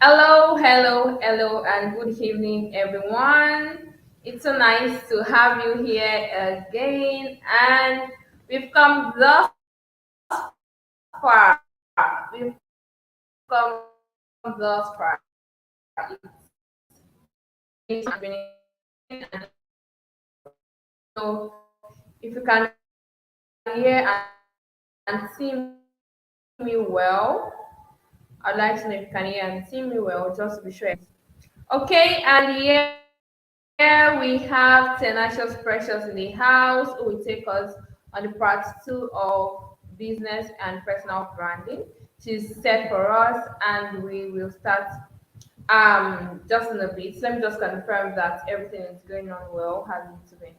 Hello, hello, hello, and good evening, everyone. It's so nice to have you here again, and we've come thus far. We've come thus far. So, if you can hear and see me well, I'd like to know if you can hear and see me well, just to be sure. Okay, and here we have Tenacious Precious in the house who will take us on the part two of business and personal branding. She's set for us and we will start just in a bit. Let me just confirm that everything is going on well, has it been.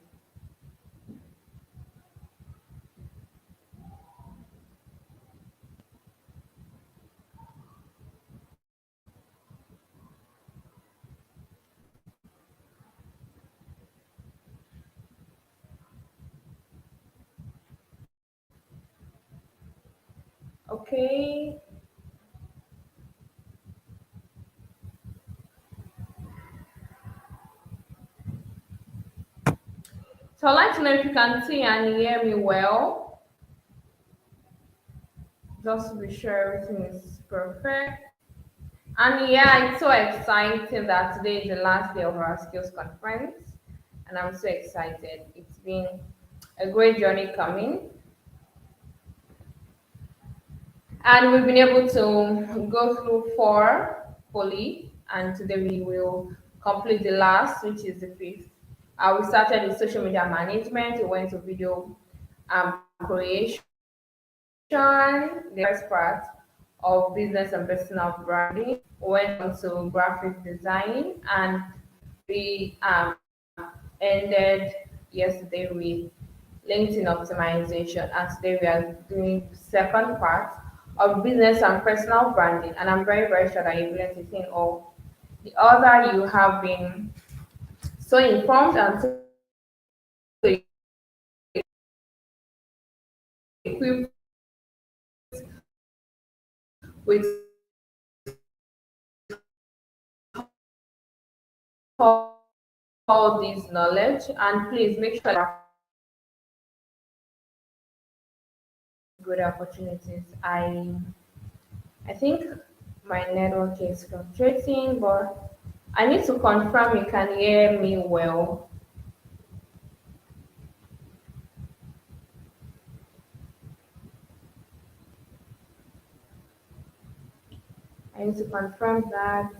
Okay. So I'd like to know if you can see and hear me well, just to be sure everything is perfect. And yeah, it's so exciting that today is the last day of our skills conference, and I'm so excited. It's been a great journey coming, and we've been able to go through four fully, and today we will complete the last, which is the fifth. We started with social media management, we went to video creation, the first part of business and personal branding, went on to graphic design, and we ended yesterday with LinkedIn optimization. And today we are doing second part of business and personal branding. And I'm very, very sure that you've learned a thing or the other. You have been so informed and so equipped with all this knowledge. And please make sure that good opportunities. I think my network is fluctuating, but I need to confirm you can hear me well. I need to confirm that.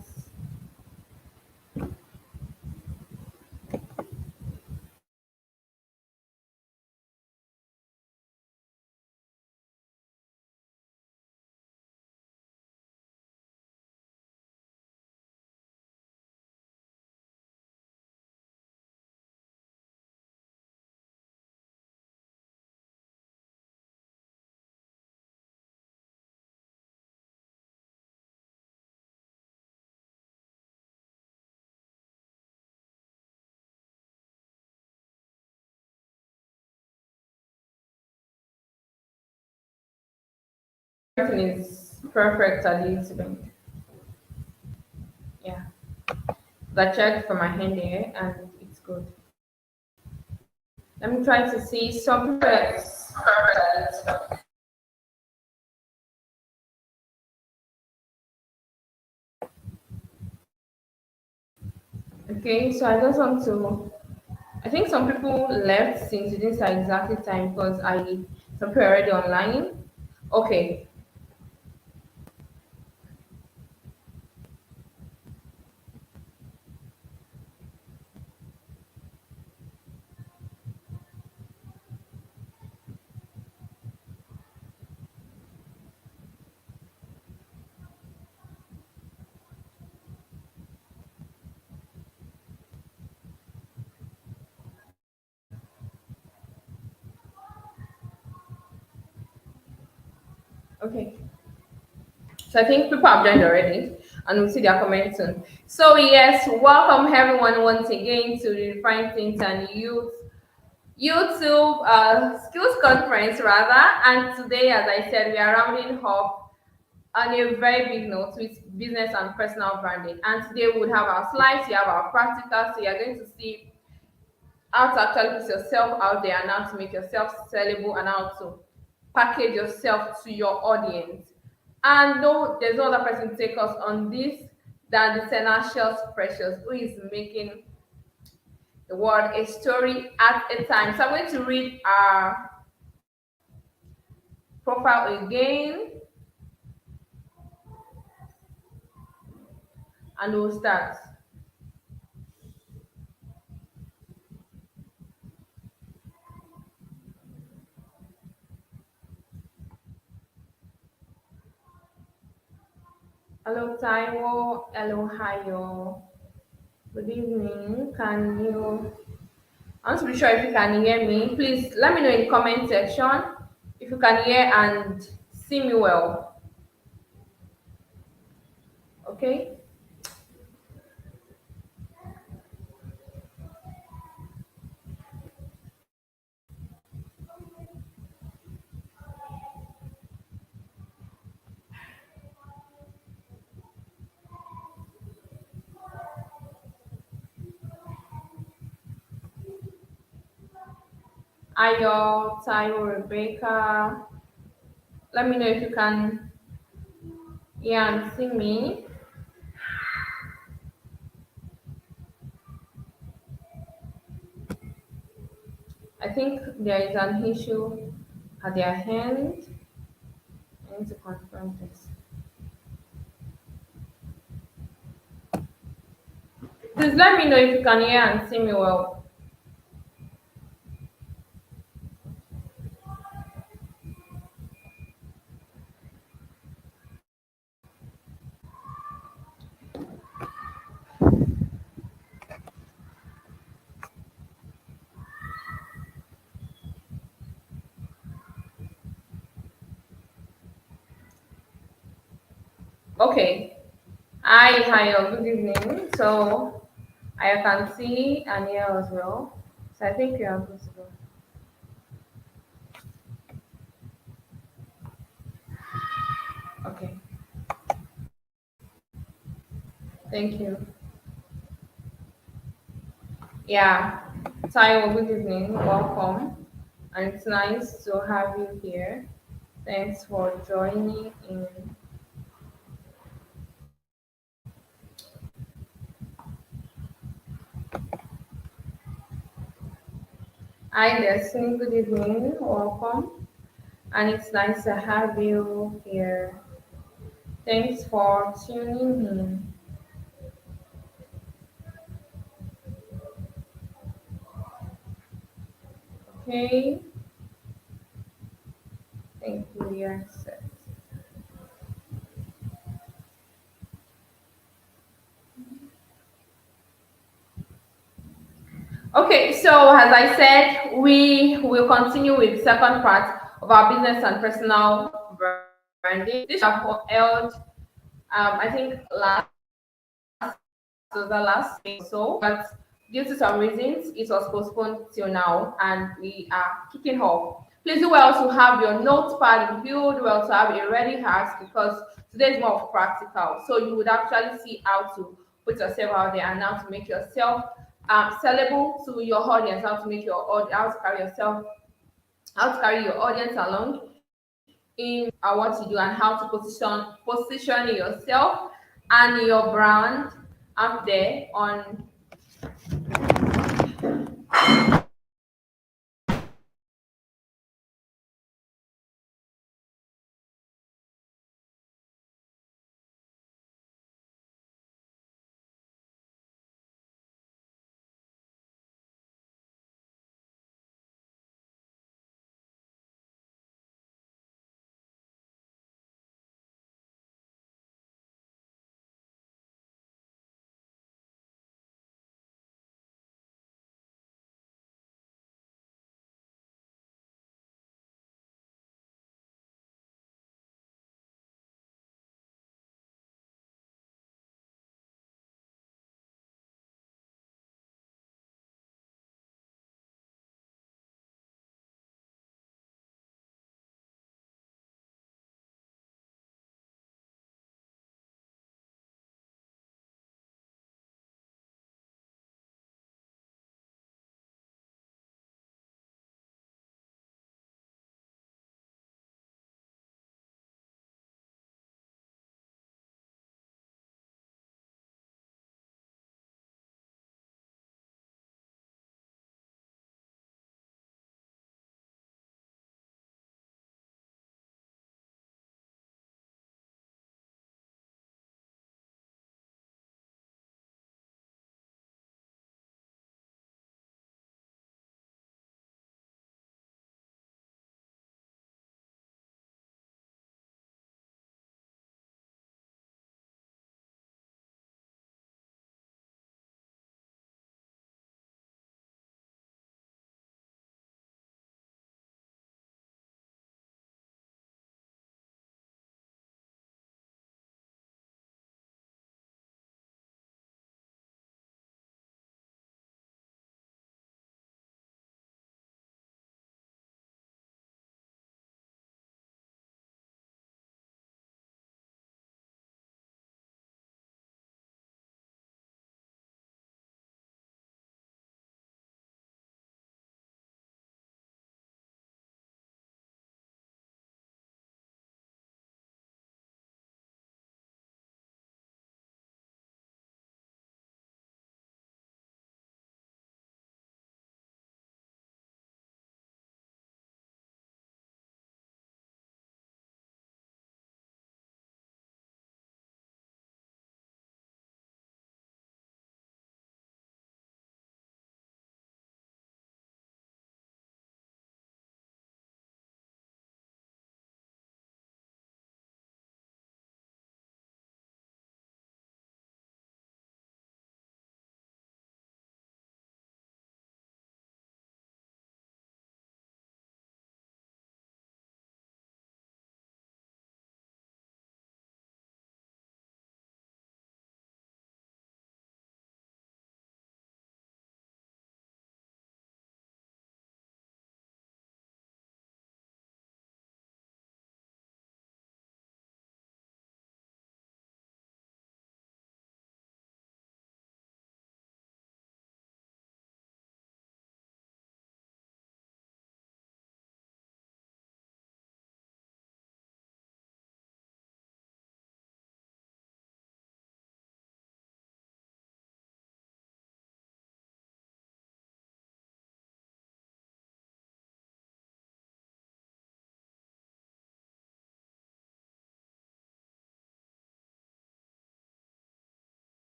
Everything is perfect at the incident. Yeah. I checked from my hand here and it's good. Let me try to see some perfect. Okay, so I just want to. I think some people left since it didn't say exactly time because I some people are already online. Okay, okay. So I think people have joined already, and we'll see their comments soon. So yes, welcome everyone once again to the Redefined Teens and Youth YouTube skills conference rather. And today, as I said, we are rounding off. on a very big note with business and personal branding. And today we would have our slides, we have our practical, so you're going to see how to actually put yourself out there and how to make yourself sellable and how to package yourself to your audience. And no, there's no other person to take us on this than the Tenacious Precious, who is making the world a story at a time. So I'm going to read our profile again and we'll start. Hello, Taiwo. Hello, Hayo. Good evening. Can you? I'm not really sure if you can hear me. Please let me know in the comment section if you can hear and see me well. Okay. Ayo, Taiwo, Rebecca. Let me know if you can hear and see me. I think there is an issue at their hand. I need to confirm this. Please let me know if you can hear and see me well. Okay. Hi, good evening. So I can see and hear as well. So I think you are good to go. Okay. Thank you. Yeah. Taiwo, good evening. Welcome. And it's nice to have you here. Thanks for joining in. Hi, Destiny. Good evening. Welcome. And it's nice to have you here. Thanks for tuning in. Okay. Thank you. Yes. Okay, so as I said, we will continue with the second part of our business and personal branding. This have held, I think was the last week or so, but due to some reasons, it was postponed till now, and we are kicking off. Please do well to have your notepad reviewed, do well to have a ready heart because today is more of practical. So you would actually see how to put yourself out there and how to make yourself sellable to your audience, how to make your how to carry yourself, how to carry your audience along in what you do and how to position yourself and your brand out there on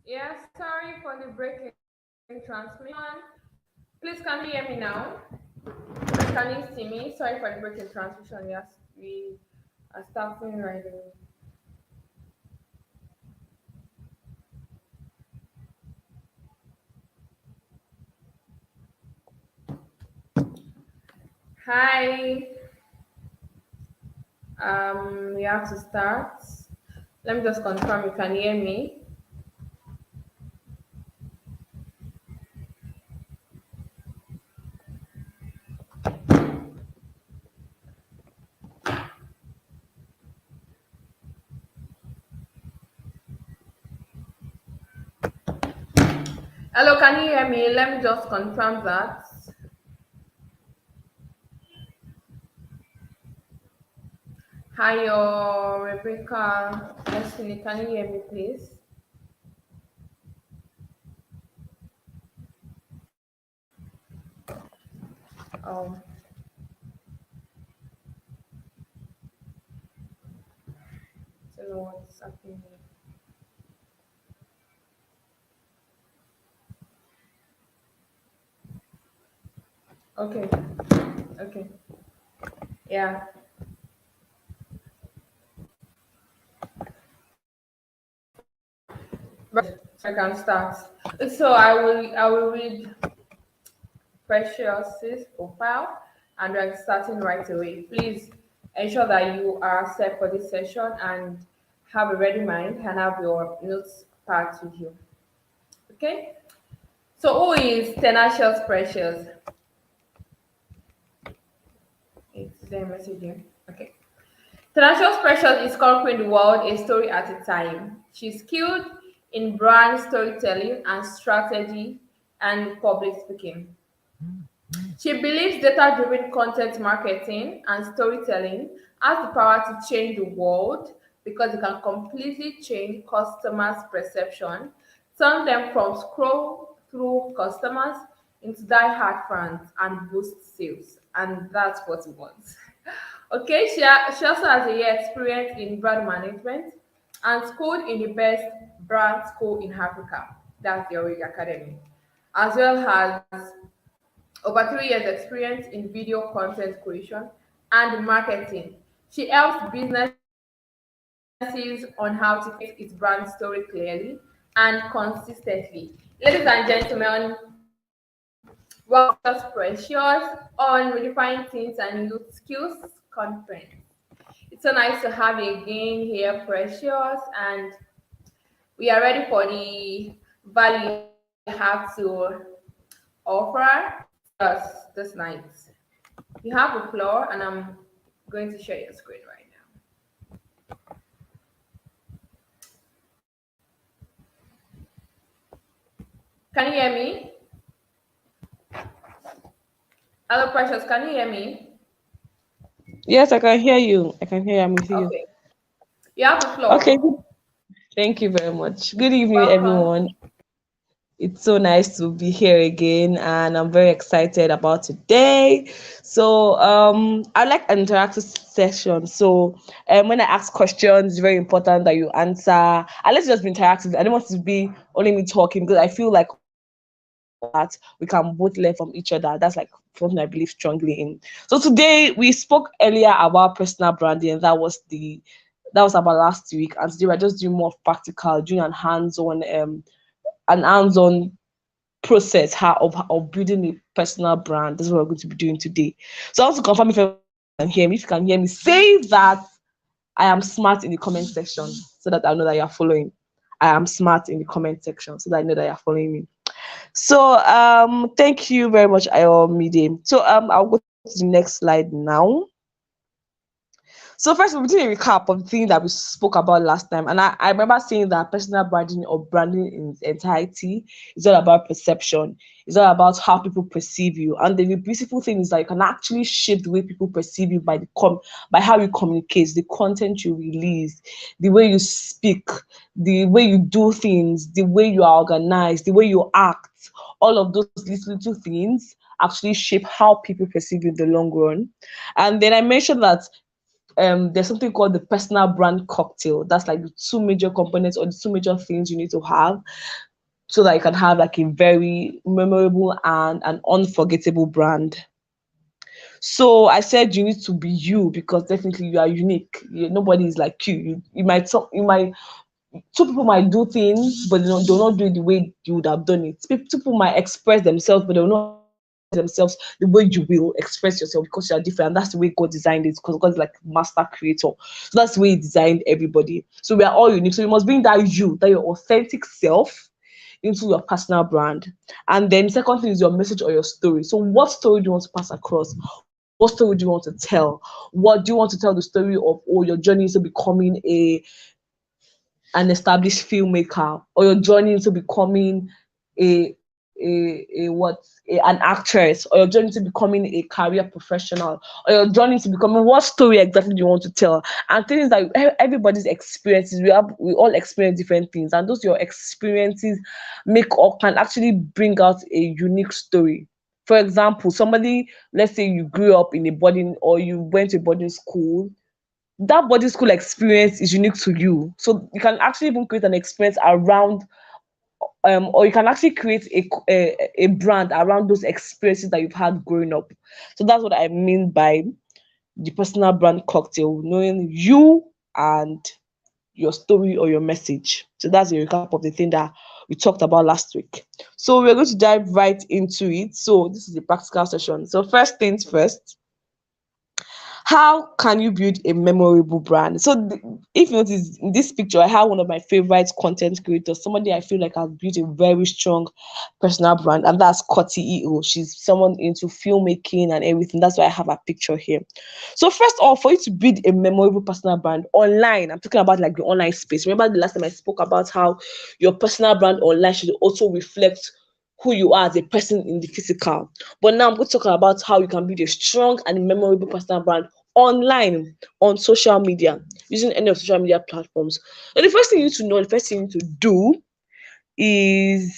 Yeah, sorry for the break in transmission. Please, can you hear me now? Can you see me? Sorry for the break in transmission. Yes, we are starting right away. Hi. We have to start. Let me just confirm you can hear me. Hello, can you hear me? Let me just confirm that. Hi, Rebecca. Destiny, can you hear me, please? Um, I don't know what's happening here. Okay, okay, yeah. I can start. So I will read Precious's profile and we're starting right away. Please ensure that you are set for this session and have a ready mind and have your notes pad with you. Okay? So who is Tenacious Precious? It's their messaging. Okay. Tenacious Precious is conquering the world a story at a time. She's skilled in brand storytelling and strategy and public speaking. She believes data driven content marketing and storytelling has the power to change the world because it can completely change customers' perception, turn them from scroll through customers into die-hard fans and boost sales. And that's what it wants. Okay, she also has a year experience in brand management and schooled in the best brand school in Africa. That's the Origi Academy, as well as over 3 years experience in video content creation and marketing. She helps businesses on how to communicate its brand story clearly and consistently. Ladies and gentlemen, welcome to Tenacious Precious on Redefined Teens and Youth Skills Conference. It's so nice to have you again here, Precious, and we are ready for the value you have to offer to us this night. You have the floor, and I'm going to share your screen right now. Can you hear me? Hello, Precious. Can you hear me? Yes, I can hear you. I can hear. I'm with you. Okay. You have the Okay. floor. Thank you very much. Good evening, Welcome. everyone. It's so nice to be here again, and I'm very excited about today. So, I like an interactive session. So, when I ask questions, it's very important that you answer. And let's just be interactive. I don't want it to be only me talking because I feel like once we do that, we can both learn from each other. That's like something I believe strongly in. So today we spoke earlier about personal branding, and that was about last week. And today we're just doing more practical, doing an hands-on process of building a personal brand. This is what we're going to be doing today. So I want to confirm if everyone can hear me. If you can hear me, say that I am smart in the comment section so that I know that you're following. I am smart in the comment section so that I know that you're following me. So thank you very much, Ayomide. So I'll go to the next slide now. So first, we'll do a recap of the thing that we spoke about last time. And I remember saying that personal branding or branding in its entirety is all about perception. It's all about how people perceive you. And the beautiful thing is that you can actually shape the way people perceive you by how you communicate, the content you release, the way you speak, the way you do things, the way you are organized, the way you act. All of those little things actually shape how people perceive you in the long run. And then I mentioned that there's something called the personal brand cocktail. That's like the two major components or the two major things you need to have so that you can have like a very memorable and an unforgettable brand. So I said you need to be you because definitely you are unique. Nobody is like you. You might talk, you might two people might do things, but they'll not do it the way you would have done it. Two people might express themselves, but they'll not express themselves the way you will express yourself because you are different. And that's the way God designed it because God is like master creator. So that's the way He designed everybody. So we are all unique. So you must bring that you, that your authentic self into your personal brand. And then second thing is your message or your story. So what story do you want to pass across? What story do you want to tell? What do you want to tell the story of? Or your journey into becoming an established filmmaker, or your journey into becoming an actress, or your journey to becoming a career professional, or your journey to becoming, what story exactly do you want to tell? And things that everybody's experiences, we all experience different things, and those your experiences make or can actually bring out a unique story. For example, somebody, let's say you grew up in a boarding or you went to a boarding school, that boarding school experience is unique to you. So you can actually even create an experience around, or you can actually create a brand around those experiences that you've had growing up. So that's what I mean by the personal brand cocktail, knowing you and your story or your message. So that's a recap of the thing that we talked about last week. So we're going to dive right into it. So this is the practical session. So first things first, how can you build a memorable brand? So if you notice in this picture, I have one of my favorite content creators, somebody I feel like has built a very strong personal brand, and that's Koti EO. She's someone into filmmaking and everything. That's why I have a picture here. So first of all, for you to build a memorable personal brand online, I'm talking about like the online space. Remember the last time I spoke about how your personal brand online should also reflect who you are as a person in the physical. But now I'm going to talk about how you can build a strong and memorable personal brand online on social media, using any of social media platforms. And the first thing you need to know, the first thing you need to do is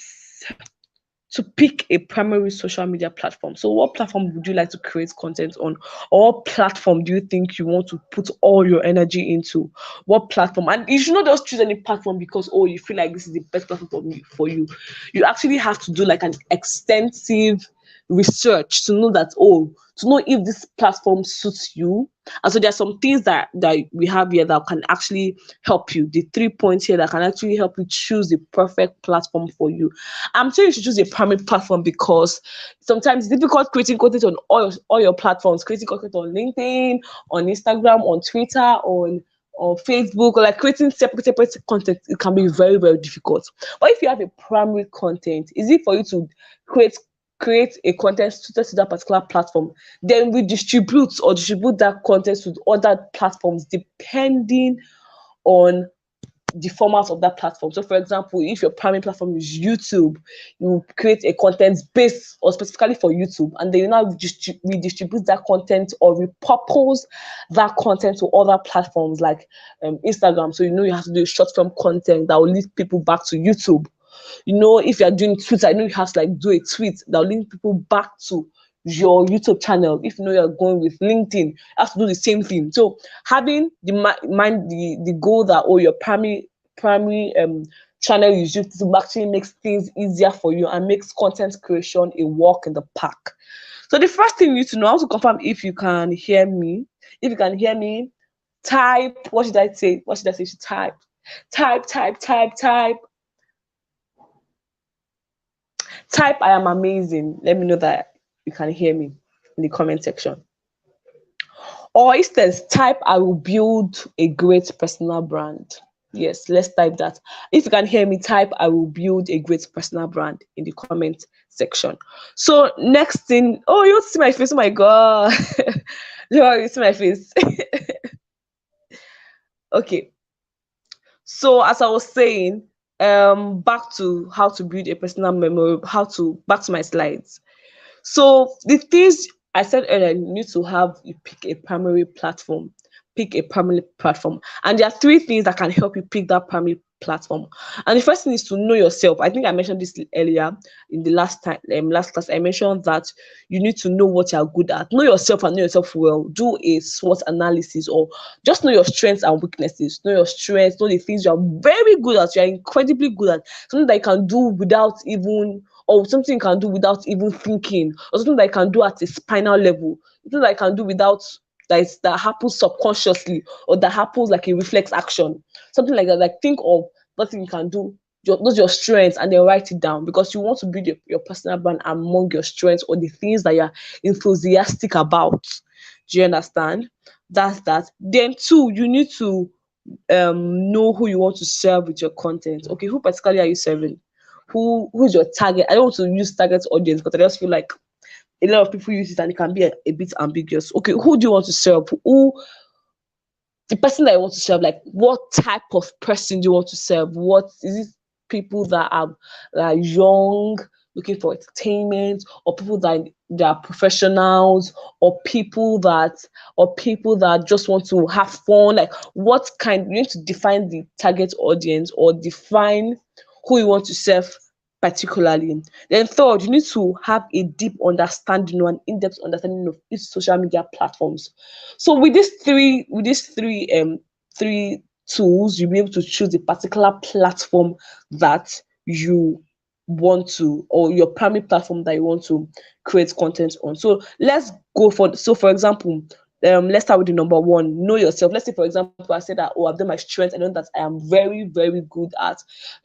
to pick a primary social media platform. So what platform would you like to create content on? Or what platform do you think you want to put all your energy into? What platform? And you should not just choose any platform because, oh, you feel like this is the best platform for you. You actually have to do like an extensive research to know that, oh, to know if this platform suits you. And so there are some things that we have here that can actually help you. The 3 points here that can actually help you choose the perfect platform for you. I'm saying you should choose a primary platform because sometimes it's difficult creating content on all your platforms, creating content on LinkedIn, on Instagram, on Twitter, on Facebook, or like creating separate content. It can be very, very difficult. But if you have a primary content, is it for you to create a content suited to that particular platform, then we distribute that content to other platforms depending on the format of that platform. So, for example, if your primary platform is YouTube, you create a content based or specifically for YouTube, and then you now redistribute that content or repurpose that content to other platforms like Instagram. So, you have to do short form content that will lead people back to YouTube. If you're doing Twitter, you have to like do a tweet that will link people back to your YouTube channel. If you're going with LinkedIn, you have to do the same thing. So having the mind, the goal that your primary channel is YouTube actually makes things easier for you and makes content creation a walk in the park. So the first thing you need to know, how to confirm if you can hear me. If you can hear me, type. What should I say? What should I say? You should type. Type. Type I am amazing. Let me know that you can hear me in the comment section. Or instead, type I will build a great personal brand. Yes, let's type that. If you can hear me, type I will build a great personal brand in the comment section. So next thing, oh, you want to see my face? Oh my god. You see my face. Okay. So as I was saying, back to how to build a personal memory, back to my slides. So the things I said earlier, you pick a primary platform. And there are three things that can help you pick that platform. And the first thing is to know yourself. I think I mentioned this earlier in the last time, last class. I mentioned that you need to know what you're good at. Know yourself and know yourself well. Do a SWOT analysis, or just know your strengths and weaknesses. Know your strengths, know the things you are very good at, you are incredibly good at, something that you can do without even, or something you can do without even thinking, or something that you can do at a spinal level, something that you can do without, that happens subconsciously, or that happens like a reflex action, something like that. Like, think of what thing you can do, those your strengths, and then write it down, because you want to build your personal brand among your strengths, or the things that you're enthusiastic about. Do you understand? That's that. Then two, you need to know who you want to serve with your content. Okay, who particularly are you serving? Who's your target? I don't want to use target audience, because I just feel like a lot of people use it and it can be a bit ambiguous. Okay, who do you want to serve? Who, the person that you want to serve, like what type of person do you want to serve? What is it? People that are young, looking for entertainment, or people that are professionals, or people that just want to have fun? Like, what kind, you need to define the target audience, or define who you want to serve particularly. Then third, you need to have a deep understanding, or an in-depth understanding of each social media platforms. So with these three tools, you'll be able to choose a particular platform that you want to, or your primary platform that you want to create content on. So let's go for, so for example, let's start with the number one, know yourself. Let's say, for example, I said that, oh, I've done my strengths. I know that I am very, very good at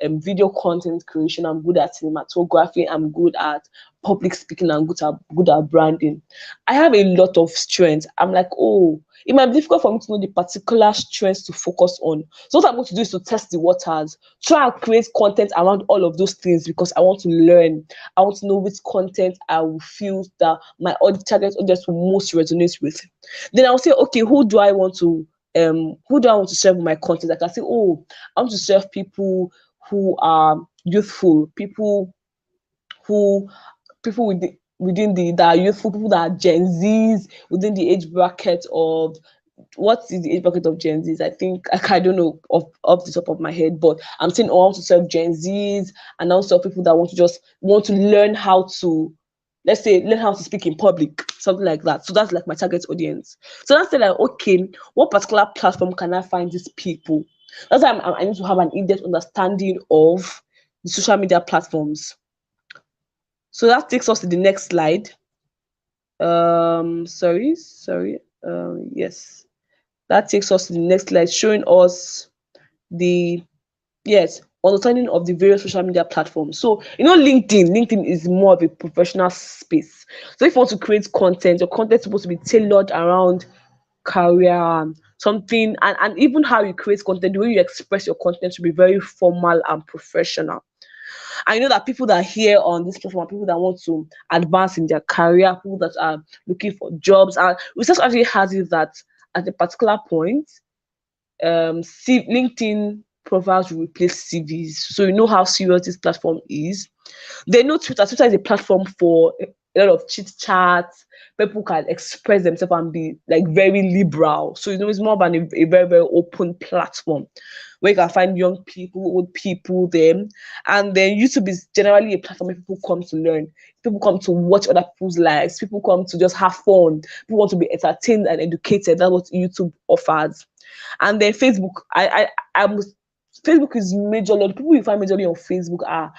video content creation. I'm good at cinematography. I'm good at public speaking. I'm good at branding. I have a lot of strengths. I'm like, oh, it might be difficult for me to know the particular strengths to focus on. So what I'm going to do is to test the waters, try and create content around all of those things, because I want to learn. I want to know which content I will feel that my target audience will most resonate with. Then I'll say, okay, who do I want to serve with my content? I can say, oh, I want to serve people who are youthful, who people within the that are youthful, people that are Gen Zs, within the age bracket of, what is the age bracket of Gen Zs? I think I don't know off the top of my head, but I'm saying, oh, I want to serve Gen Zs, and also people that want to learn how to, let's say, learn how to speak in public, something like that. So that's like my target audience. So that's like, okay, what particular platform can I find these people? That's why I need to have an in-depth understanding of the social media platforms. So that takes us to the next slide. Sorry. Yes, that takes us to the next slide, showing us the, yes, understanding of the various social media platforms. So, LinkedIn is more of a professional space. So if you want to create content, your content is supposed to be tailored around career, something, and even how you create content, the way you express your content should be very formal and professional. I know that people that are here on this platform are people that want to advance in their career, people that are looking for jobs. And research actually has it that at a particular point, LinkedIn profiles will replace CVs. So you know how serious this platform is. They know Twitter. Twitter is a platform for a lot of chit chats. People can express themselves and be like very liberal. So it's more about a very, very open platform where you can find young people, old people, them. And then YouTube is generally a platform where people come to learn. People come to watch other people's lives. People come to just have fun. People want to be entertained and educated. That's what YouTube offers. And then Facebook, Facebook is majorly, people you find majorly on Facebook are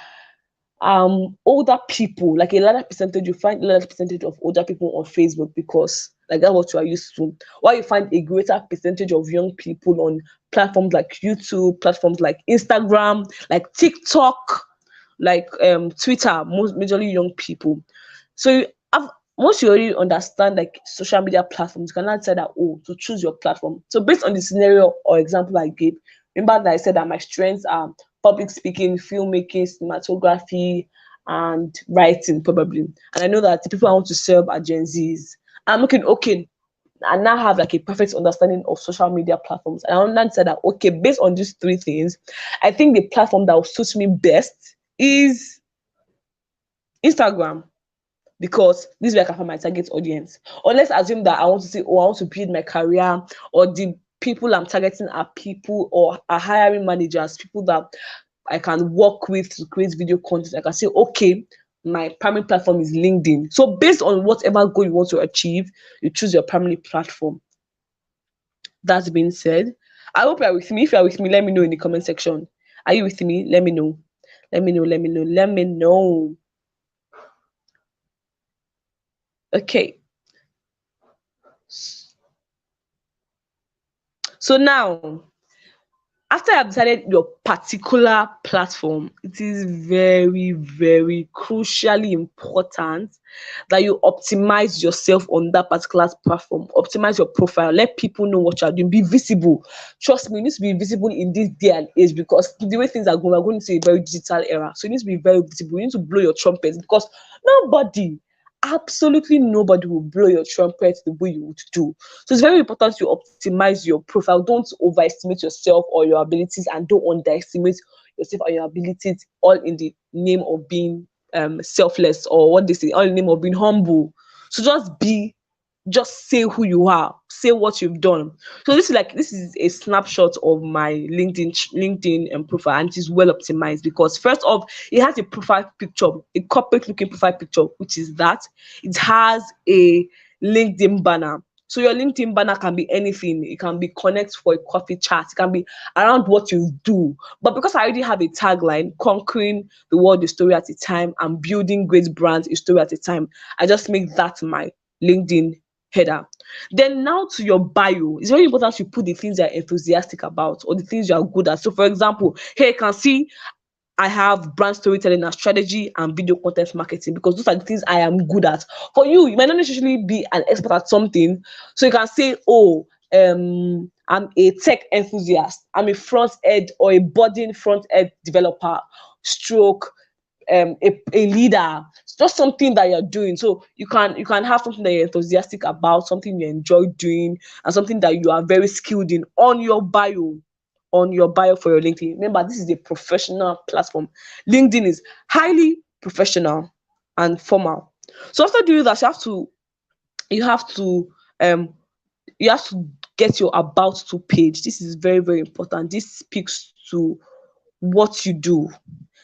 older people, like a larger percentage. You find a larger percentage of older people on Facebook, because like that's what you are used to. While you find a greater percentage of young people on platforms like YouTube, platforms like Instagram, like TikTok, like Twitter, most majorly young people. So once you already understand like social media platforms, you can now say that, oh, to choose your platform. So based on the scenario or example I gave, remember that I said that my strengths are public speaking, filmmaking, cinematography, and writing probably. And I know that the people I want to serve are Gen Zs. I'm looking, okay, I now have like a perfect understanding of social media platforms. And I understand that, okay, based on these three things, I think the platform that will suit me best is Instagram, because this is where I can find my target audience. Or let's assume that I want to say, oh, I want to build my career, or the people I'm targeting are people or are hiring managers, people that I can work with to create video content. I can say, okay, my primary platform is LinkedIn. So based on whatever goal you want to achieve, you choose your primary platform. That being said, I hope you're with me. If you're with me, let me know in the comment section. Are you with me? Let me know. Let me know. Let me know. Let me know. Okay. So now, after you have decided your particular platform, it is very, very crucially important that you optimize yourself on that particular platform. Optimize your profile. Let people know what you're doing. Be visible. Trust me, you need to be visible in this day and age because the way things are going, we're going to a very digital era. So you need to be very visible. You need to blow your trumpet because nobody, absolutely nobody will blow your trumpet the way you would do. So it's very important you optimize your profile. Don't overestimate yourself or your abilities, and don't underestimate yourself or your abilities, all in the name of being selfless, or what they say, all in the name of being humble. So just say who you are, say what you've done. So this is a snapshot of my LinkedIn profile, and it is well optimized because first off, it has a profile picture, a corporate looking profile picture, which is that it has a LinkedIn banner. So your LinkedIn banner can be anything. It can be connect for a coffee chat. It can be around what you do. But because I already have a tagline, conquering the world a story at a time and building great brands a story at a time, I just make that my LinkedIn header. Then now to your bio. It's very important you put the things you're enthusiastic about or the things you are good at. So for example, here you can see I have brand storytelling and strategy and video content marketing because those are the things I am good at. For you, you might not necessarily be an expert at something. So you can say, oh, I'm a tech enthusiast. I'm a front end or a budding front end developer, stroke a leader. It's just something that you're doing. So you can have something that you're enthusiastic about, something you enjoy doing, and something that you are very skilled in on your bio. On your bio for your LinkedIn. Remember, this is a professional platform. LinkedIn is highly professional and formal. So after doing that, you have to um you have to get your about to page. This is very, very important. This speaks to what you do.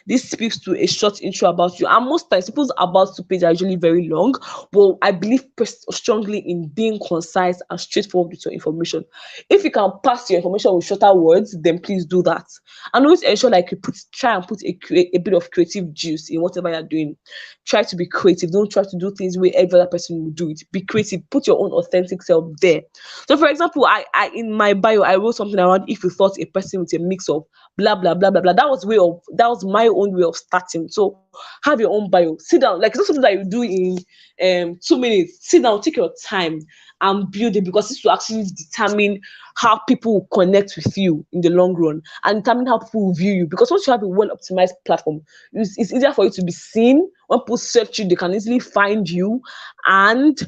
This speaks to a short intro about you. And most times, people's about to page are usually very long. But I believe strongly in being concise and straightforward with your information. If you can pass your information with shorter words, then please do that. And always ensure like try and put a bit of creative juice in whatever you're doing. Try to be creative. Don't try to do things where every other person will do it. Be creative. Put your own authentic self there. So, for example, I in my bio I wrote something around if you thought a person with a mix of blah blah blah blah blah. That was my own way of starting. So have your own bio. Sit down. Like it's not something that you do in 2 minutes. Sit down, take your time and build it because this will actually determine how people will connect with you in the long run and determine how people will view you. Because once you have a well optimized platform, it's easier for you to be seen. When people search you, they can easily find you. And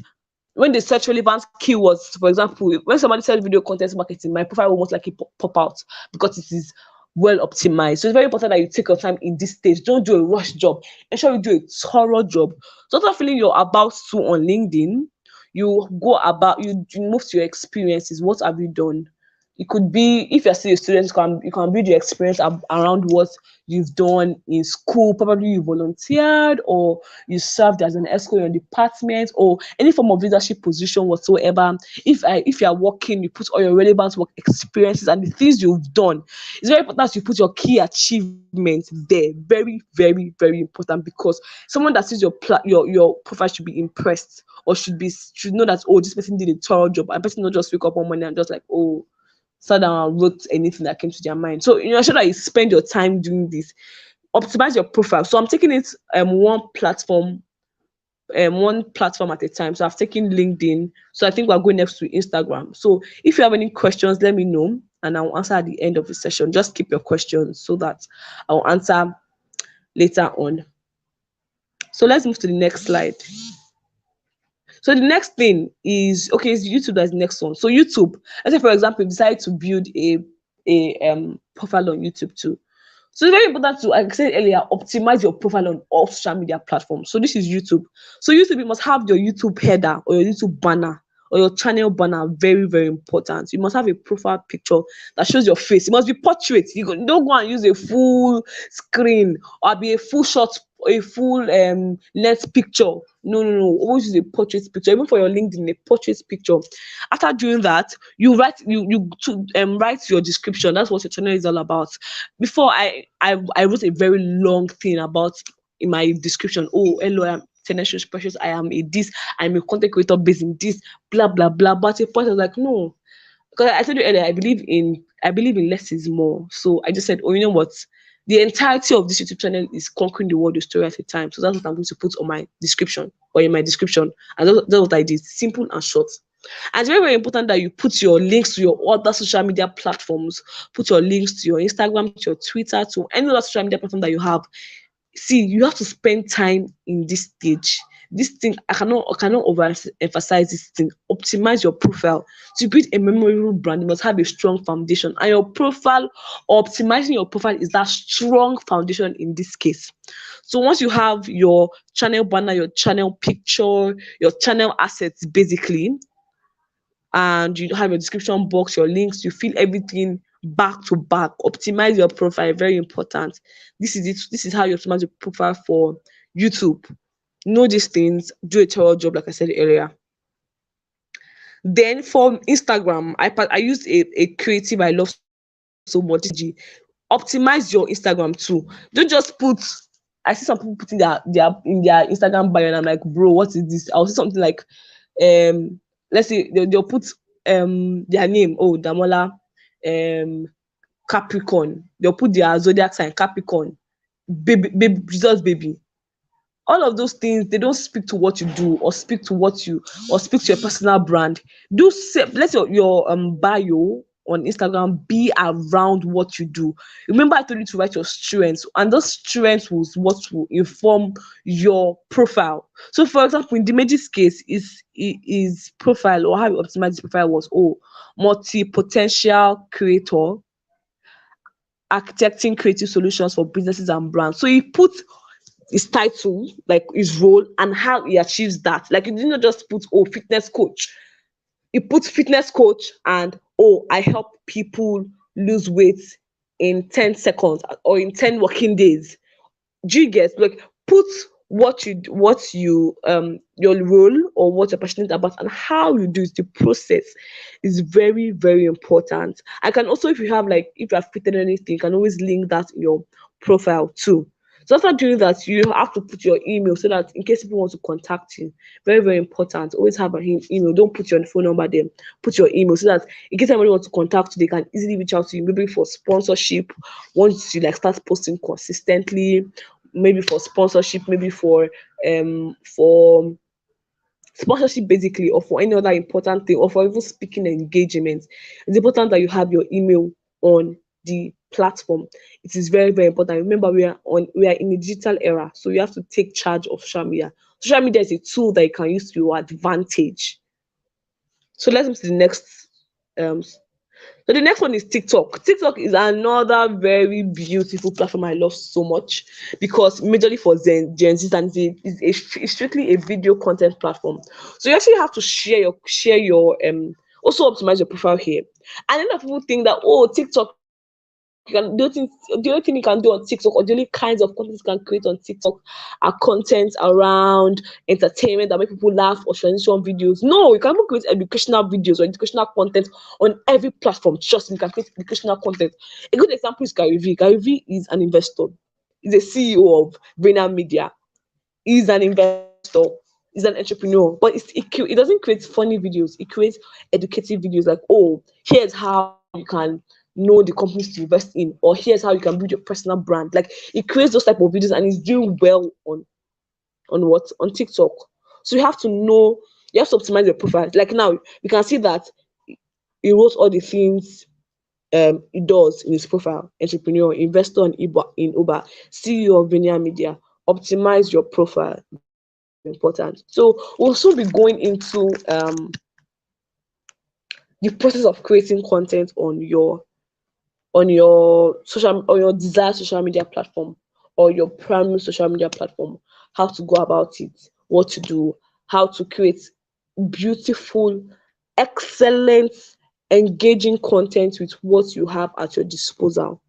when they search relevant keywords, for example, when somebody says video content marketing, my profile will most likely pop out because it is well optimized. So it's very important that you take your time in this stage. Don't do a rush job. Ensure you do a thorough job. So after filling your about to on LinkedIn, you move to your experiences. What have you done? It could be if you're still a student, you can build your experience around what you've done in school. Probably you volunteered or you served as an escort in your department or any form of leadership position whatsoever. If you are working, you put all your relevant work experiences and the things you've done. It's very important that you put your key achievements there. Very, very, very important because someone that sees your profile should be impressed or should know that, oh, this person did a thorough job. And person not just wake up one morning and just like, oh, sat down and wrote anything that came to their mind. So you know, sure that you spend your time doing this. Optimize your profile. So I'm taking it one platform at a time. So I've taken LinkedIn. So I think we're going next to Instagram. So if you have any questions, let me know and I'll answer at the end of the session. Just keep your questions so that I'll answer later on. So let's move to the next slide. So the next thing is okay, is YouTube as the next one. So YouTube, let's say for example, you decide to build a profile on YouTube too. So it's very important to, like I said earlier, optimize your profile on all social media platforms. So this is YouTube. So YouTube, you must have your YouTube header or your YouTube banner or your channel banner are very, very important. You must have a profile picture that shows your face. It must be portrait. Don't go and use a full screen or be a full shot, a full length picture. No, no, no. Always use a portrait picture. Even for your LinkedIn, a portrait picture. After doing that, you write your description. That's what your channel is all about. Before I wrote a very long thing about in my description. Oh, hello, I'm Tenacious Precious. I am a this. I'm a content creator based in this. Blah blah blah. But at a point, I was like, no, because I told you earlier, I believe in less is more. So I just said, oh, you know what? The entirety of this YouTube channel is conquering the world, a story at a time. So that's what I'm going to put on my description or in my description. And that's what I did. Simple and short. And it's very, very important that you put your links to your other social media platforms. Put your links to your Instagram, to your Twitter, to any other social media platform that you have. See, you have to spend time in this stage. This thing, I cannot overemphasize this thing. Optimize your profile to build a memorable brand. You must have a strong foundation, and your profile, optimizing your profile, is that strong foundation in this case. So once you have your channel banner, your channel picture, your channel assets, basically, and you have your description box, your links, you fill everything back to back. Optimize your profile, very important. This is it. This is how you optimize your profile for YouTube. Know these things, do a thorough job, like I said earlier. Then for Instagram, I use a creative I love so much. Optimize your Instagram too. Don't just put. I see some people putting their Instagram bio, and I'm like, bro, what is this? I'll see something like, let's say they'll put their name. Oh, Damola, um, Capricorn. They'll put their zodiac sign Capricorn. Baby, Jesus baby. All of those things, they don't speak to what you do, or speak to your personal brand. Let your bio on Instagram be around what you do. Remember, I told you to write your strengths, and those strengths was what will inform your profile. So for example, in Dimeji's case, is profile, or how you optimize his profile was, oh, multi-potential creator, architecting creative solutions for businesses and brands. So he put his title, like his role, and how he achieves that. Like, he did not just put, oh, fitness coach. He put fitness coach and, oh, I help people lose weight in 10 seconds or in 10 working days. Do you get, like, put what you your role or what you're passionate about, and how you do it. The process is very, very important. I can also, if you have, like, if you have fitted anything, you can always link that in your profile too. So after doing that, you have to put your email, so that in case people want to contact you, very, very important, always have an email. Don't put your phone number there. Put your email, so that in case anybody wants to contact you, they can easily reach out to you, maybe for sponsorship, once you like start posting consistently, maybe for sponsorship, maybe for sponsorship basically, or for any other important thing, or for even speaking engagements. It's important that you have your email on the platform. It is very, very important. Remember, we are in a digital era, so you have to take charge of social media. Social media is a tool that you can use to your advantage. So let's move to the next. So the next one is TikTok. TikTok is another very beautiful platform I love so much, because majorly for Gen Z, and it's strictly a video content platform. So you actually have to share your also optimize your profile here. And a lot of people think that, oh, TikTok, the only thing you can do on TikTok, or the only kinds of content you can create on TikTok, are content around entertainment that make people laugh, or transition videos. No, you can even create educational videos or educational content on every platform. Trust me, you can create educational content. A good example is Gary Vee. Gary Vee is an investor. He's a CEO of Vayner Media. He's an investor. He's an entrepreneur. But it doesn't create funny videos. It creates educative videos, like, oh, here's how you can know the companies to invest in, or here's how you can build your personal brand. Like, it creates those type of videos, and it's doing well on TikTok. So you have to optimize your profile. Like, now you can see that he wrote all the things he does in his profile: entrepreneur, investor in Uber, CEO of Vayner Media. Optimize your profile, very, very important. So we'll also be going into the process of creating content on your desired social media platform, or your primary social media platform. How to go about it, what to do, how to create beautiful excellent, engaging content with what you have at your disposal.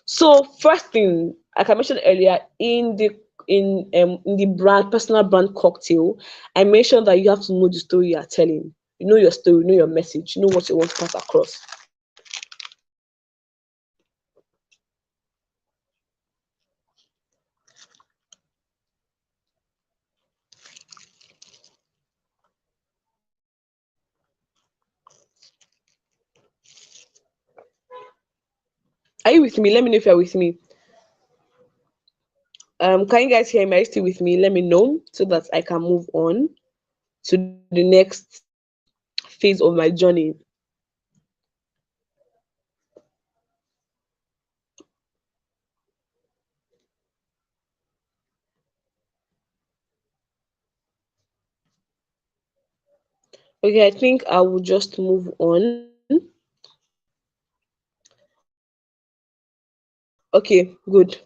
So first thing, like I mentioned earlier, in the brand personal brand cocktail, I mentioned that you have to know the story you are telling. You know your story, you know your message, you know what you want to pass across. Are you with me? Let me know if you're with me. Can you guys hear me? Are you still with me? Let me know so that I can move on to the next phase of my journey. Okay, I think I will just move on. Okay, good.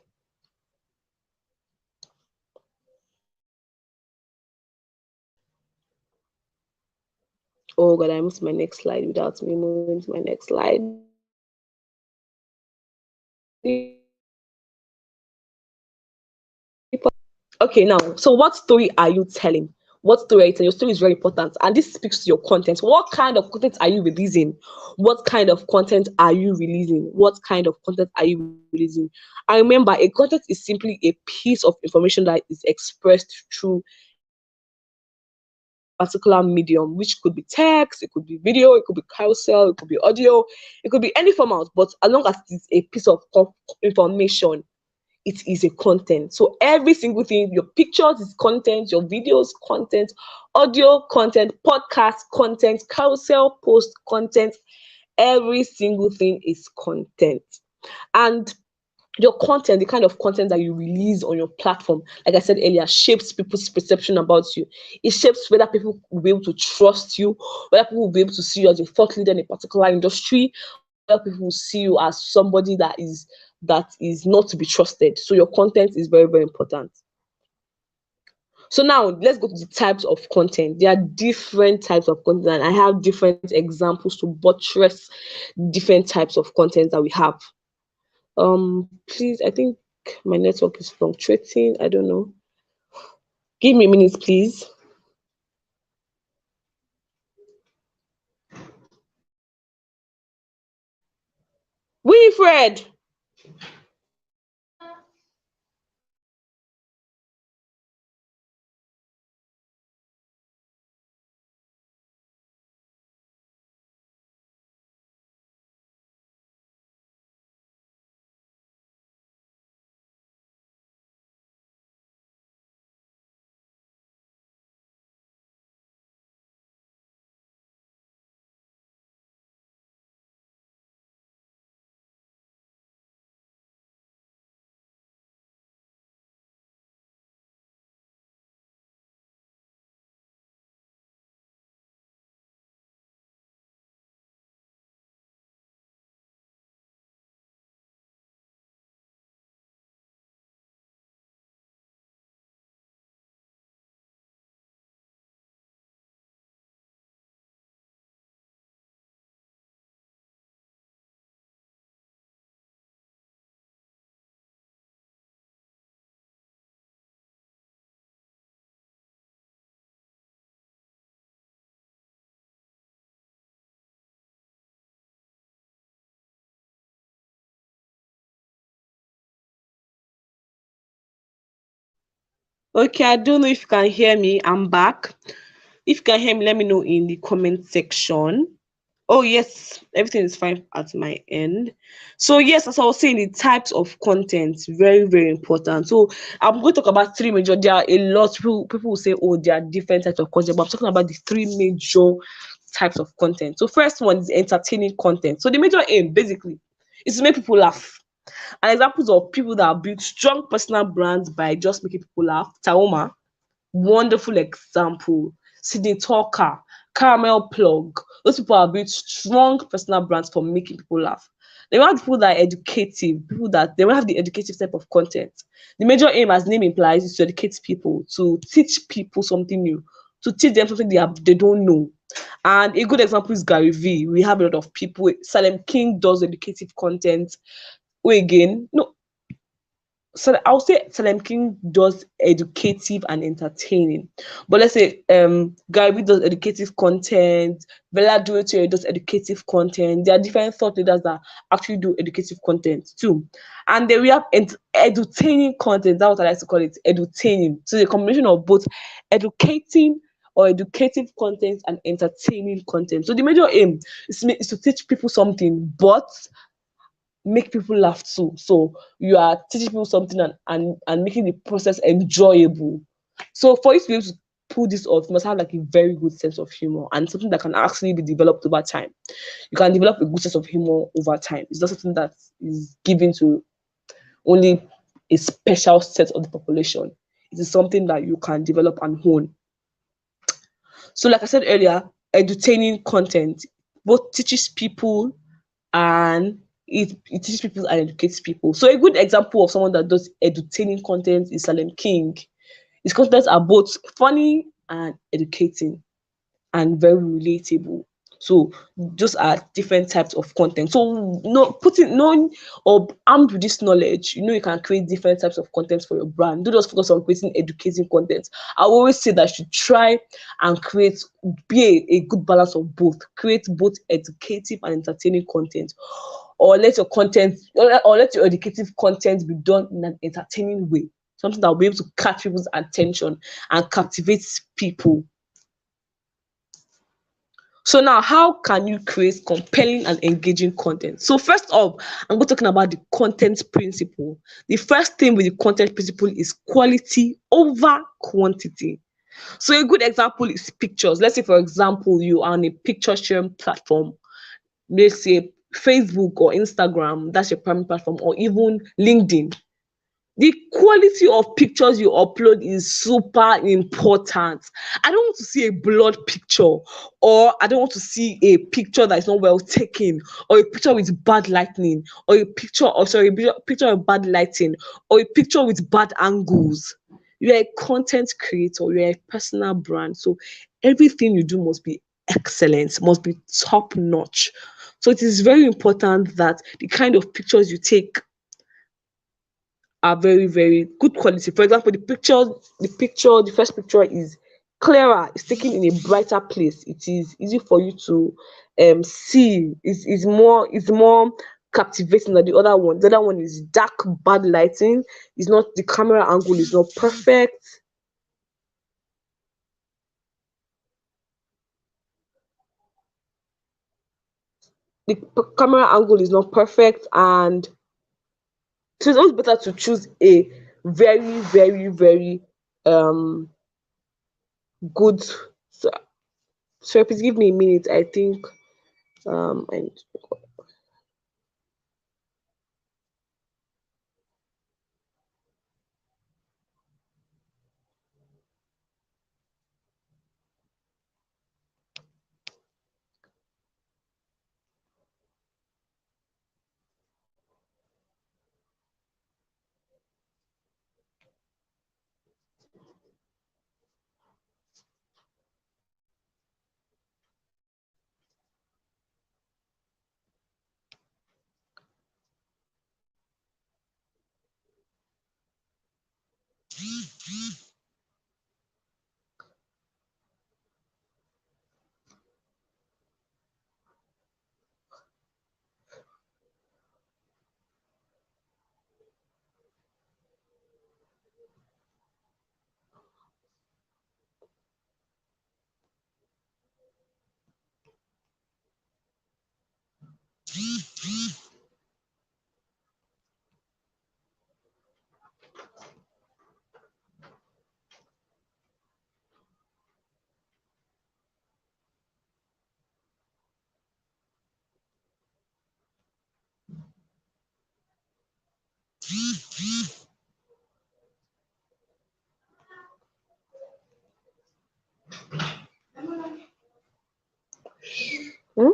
Oh god, I moved to my next slide without me moving to my next slide. Okay, now, so what story are you telling? What story are you telling? Your story is very important, and this speaks to your content. What kind of content are you releasing? What kind of content are you releasing? What kind of content are you releasing? And remember, a content is simply a piece of information that is expressed through a particular medium, which could be text, it could be video, it could be carousel, it could be audio, it could be any format. But as long as it's a piece of information, it is a content. So every single thing, your pictures is content, your videos content, audio content, podcast content, carousel post content, every single thing is content. And your content, the kind of content that you release on your platform, like I said earlier, shapes people's perception about you. It shapes whether people will be able to trust you, whether people will be able to see you as a thought leader in a particular industry, whether people will see you as somebody that is not to be trusted. So your content is very, very important. So now let's go to the types of content. There are different types of content, and I have different examples to buttress different types of content that we have. Please, I think my network is fluctuating. I don't know. Give me a minute, please. Winifred, okay, I don't know if you can hear me. I'm back. If you can hear me, let me know in the comment section. Oh, yes, everything is fine at my end. So, yes, as I was saying, the types of content, very, very important. So, I'm going to talk about three major. There are a lot. People will say, oh, there are different types of content, but I'm talking about the three major types of content. So, first one is entertaining content. So, the major aim, basically, is to make people laugh. And examples of people that have built strong personal brands by just making people laugh. Taoma, wonderful example. Sydney Talker, Caramel Plug. Those people have built strong personal brands for making people laugh. They want people that are educative, people that they will have the educative type of content. The major aim, as name implies, is to educate people, to teach people something new, to teach them something they don't know. And a good example is Gary V. We have a lot of people. Salem King does educative content. Wait, again, no, so I'll say Salem King does educative and entertaining. But let's say Gary does educative content, Bella Duetio does educative content. There are different thought leaders that actually do educative content too. And then we have edutaining content, that's what I like to call it, edutaining. So the combination of both educating or educative content and entertaining content. So the major aim is to teach people something, but make people laugh too. So you are teaching people something and making the process enjoyable. So for you to be able to pull this off, you must have like a very good sense of humor and something that can actually be developed over time. You can develop a good sense of humor over time. It's not something that is given to only a special set of the population. It is something that you can develop and hone. So, like I said earlier, edutaining content both teaches people and it teaches people and educates people. So a good example of someone that does edutaining content is Salem King. His contents are both funny and educating and very relatable. So those are different types of content. So no putting knowing or armed with this knowledge, you can create different types of content for your brand. Don't just focus on creating educating content. I always say that you should try and be a good balance of both. Create both educative and entertaining content. Or let your educative content be done in an entertaining way. Something that will be able to catch people's attention and captivate people. So now, how can you create compelling and engaging content? So first off, I'm going to talking about the content principle. The first thing with the content principle is quality over quantity. So a good example is pictures. Let's say, for example, you are on a picture sharing platform. Let's say Facebook or Instagram, that's your primary platform, or even LinkedIn. The quality of pictures you upload is super important. I don't want to see a blurred picture, or I don't want to see a picture that is not well taken, or a picture with bad lighting, or a picture with bad lighting, or a picture with bad angles. You're a content creator, you're a personal brand. So everything you do must be excellent, must be top notch. So it is very important that the kind of pictures you take are very, very good quality. For example, the first picture is clearer, it's taken in a brighter place. It is easy for you to see. It's more captivating than the other one. The other one is dark, bad lighting. It's not the camera angle is not perfect. Camera angle is not perfect, and so it's always better to choose a very, very, very um good. So, please give me a minute. I think and hmm?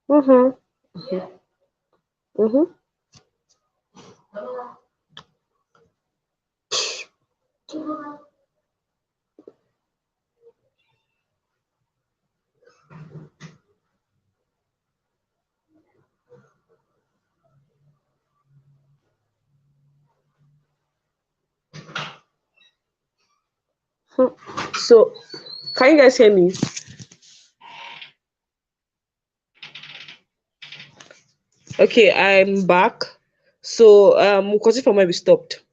Mm-hmm. Mm-hmm. So, can you guys hear me? Okay, I'm back. So, we'll continue from where we stopped.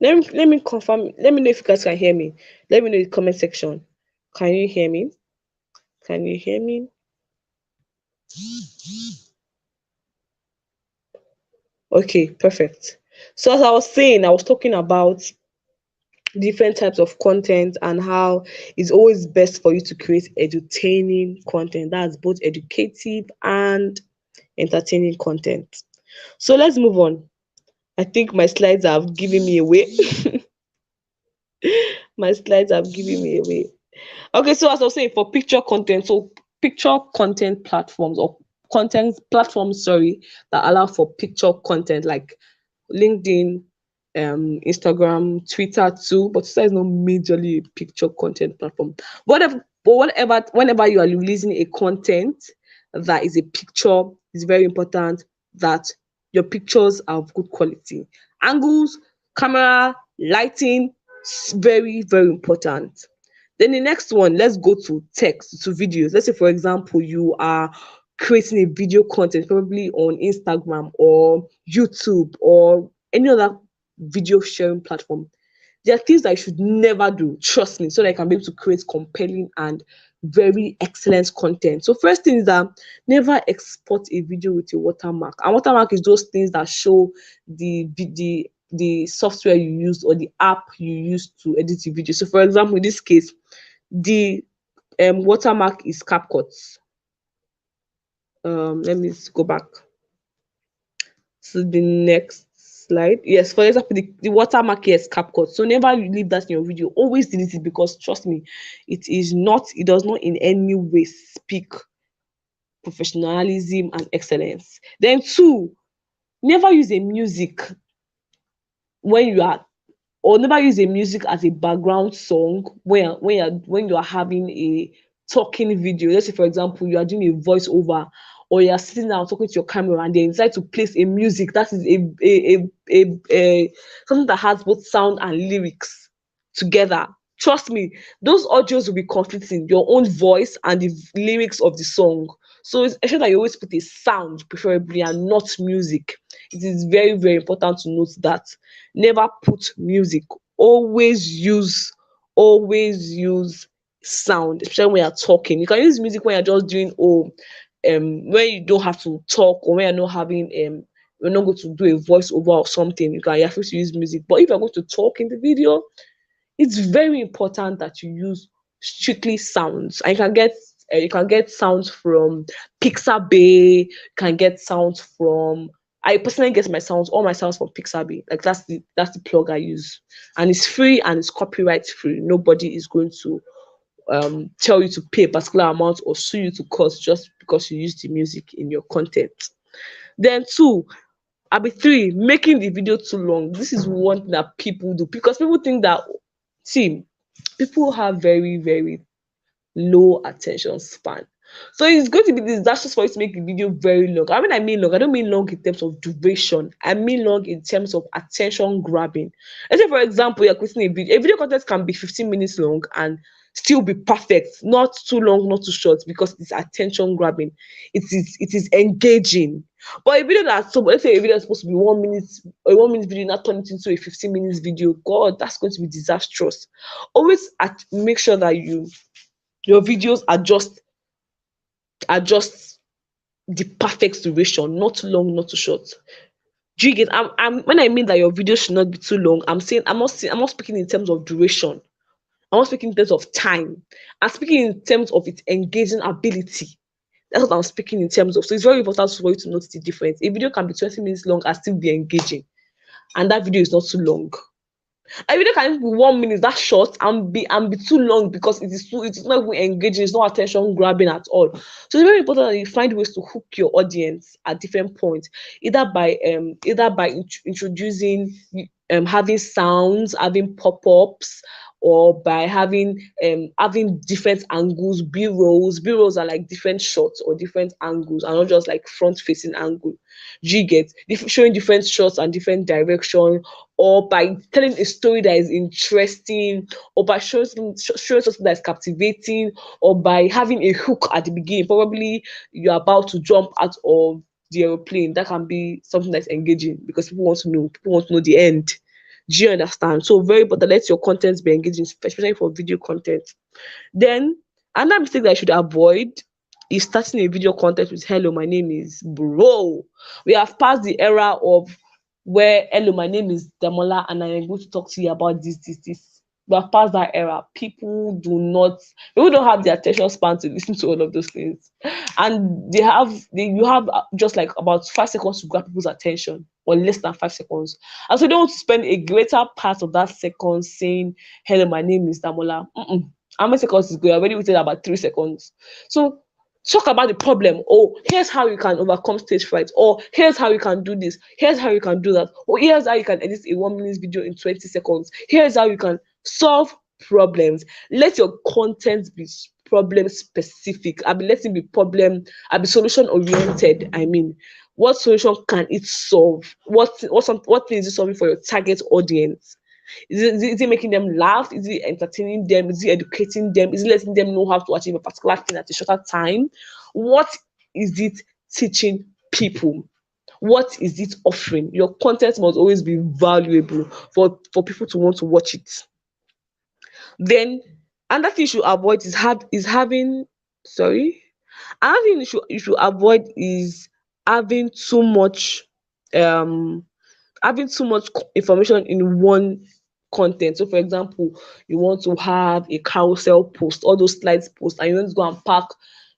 Let me confirm. Let me know if you guys can hear me. Let me know in the comment section. Can you hear me? Can you hear me? Okay, perfect. So as I was saying, I was talking about different types of content and how it's always best for you to create edutaining content. That's both educative and entertaining content. So let's move on. I think my slides have given me away. My slides have given me away. Okay, so as I was saying, for picture content, so picture content platforms or content platforms, sorry, that allow for picture content like LinkedIn, Instagram, Twitter too, but Twitter is not majorly a picture content platform. Whenever you are releasing a content that is a picture, it's very important that your pictures are of good quality. Angles, camera, lighting, very, very important. Then the next one, let's go to text, to videos. Let's say, for example, you are creating a video content, probably on Instagram or YouTube or any other video sharing platform. There are things that you should never do, trust me, so that you can be able to create compelling and very excellent content. So first thing is that never export a video with a watermark. And watermark is those things that show the software you use or the app you use to edit the video. So for example, in this case, the watermark is CapCut. Let me go back to the next slide. Yes, for example, the watermark here is CapCut. So never leave that in your video. Always delete it, because trust me, it does not in any way speak professionalism and excellence. Then two, never use a music when you are or never use a music as a background song when you are having a talking video. Let's say, for example, you are doing a voiceover, or you are sitting down talking to your camera and they decide to place a music that is a something that has both sound and lyrics together. Trust me, those audios will be conflicting, your own voice and the lyrics of the song. So it's ensure that you always put a sound, preferably, and not music. It is very, very important to note that. Never put music. Always use sound, especially when you're talking. You can use music when you're just doing when you don't have to talk, or when you're not having you're not going to do a voiceover or something. You're free to use music. But if you're going to talk in the video, it's very important that you use strictly sounds. And you can get sounds from Pixabay. You can get sounds from. I personally get all my sounds from Pixabay. Like that's the plug I use, and it's free and it's copyright free. Nobody is going to tell you to pay a particular amount or sue you to court just because you use the music in your content. Then two, three, making the video too long. This is one thing that people do, because people think that, see, people have very, very low attention span. So it's going to be disastrous for you to make the video very long. And when I mean long, I don't mean long in terms of duration. I mean long in terms of attention grabbing. Let's say, for example, you're creating a video. A video content can be 15 minutes long and still be perfect. Not too long, not too short, because it's attention grabbing. It is engaging. But a video that's, so let's say a video is supposed to be 1 minute, a 1 minute video, not turn it into a 15 minutes video. God, that's going to be disastrous. Always make sure that your videos are just the perfect duration, not too long, not too short. Do you get? When I mean that your video should not be too long, I'm not speaking in terms of duration. I'm not speaking in terms of time. I'm speaking in terms of its engaging ability. That's what I'm speaking in terms of. So it's very important for you to notice the difference. A video can be 20 minutes long and still be engaging, and that video is not too long. A video can be 1 minute, that short, and be too long because it is not even engaging, it's not attention grabbing at all. So it's very important that you find ways to hook your audience at different points, either by introducing, having sounds, having pop-ups, or by having different angles, b-rolls. B-rolls are like different shots or different angles, and not just like front facing angle. Do you get showing different shots and different direction, or by telling a story that is interesting, or by showing something that is captivating, or by having a hook at the beginning. Probably you're about to jump out of the aeroplane. That can be something that's engaging because people want to know the end. Do you understand? So very important. Let your content be engaging, especially for video content. Then another mistake that I should avoid is starting a video content with "Hello, my name is bro." We have passed the era of where "Hello, my name is Damola and I am going to talk to you about this." We have passed that era. People don't have the attention span to listen to all of those things, and you have just like about 5 seconds to grab people's attention, or less than 5 seconds, and so you don't want to spend a greater part of that second saying "Hello, my name is Damola." How many seconds is good? I already waited about 3 seconds. So talk about the problem. Oh, here's how you can overcome stage fright. Or here's how you can do this. Here's how you can do that. Or here's how you can edit a 1 minute video in 20 seconds. Here's how you can solve problems. Let your content be problem specific. Let it be solution oriented. I mean, what solution can it solve? What thing is it solving for your target audience? Is it making them laugh? Is it entertaining them? Is it educating them? Is it letting them know how to achieve a particular thing at a shorter time? What is it teaching people? What is it offering? Your content must always be valuable for people to want to watch it. Then another thing you should avoid is having sorry. Another thing you should avoid is having too much um information in one content. So, for example, you want to have a carousel post, all those slides post, and you want to go and pack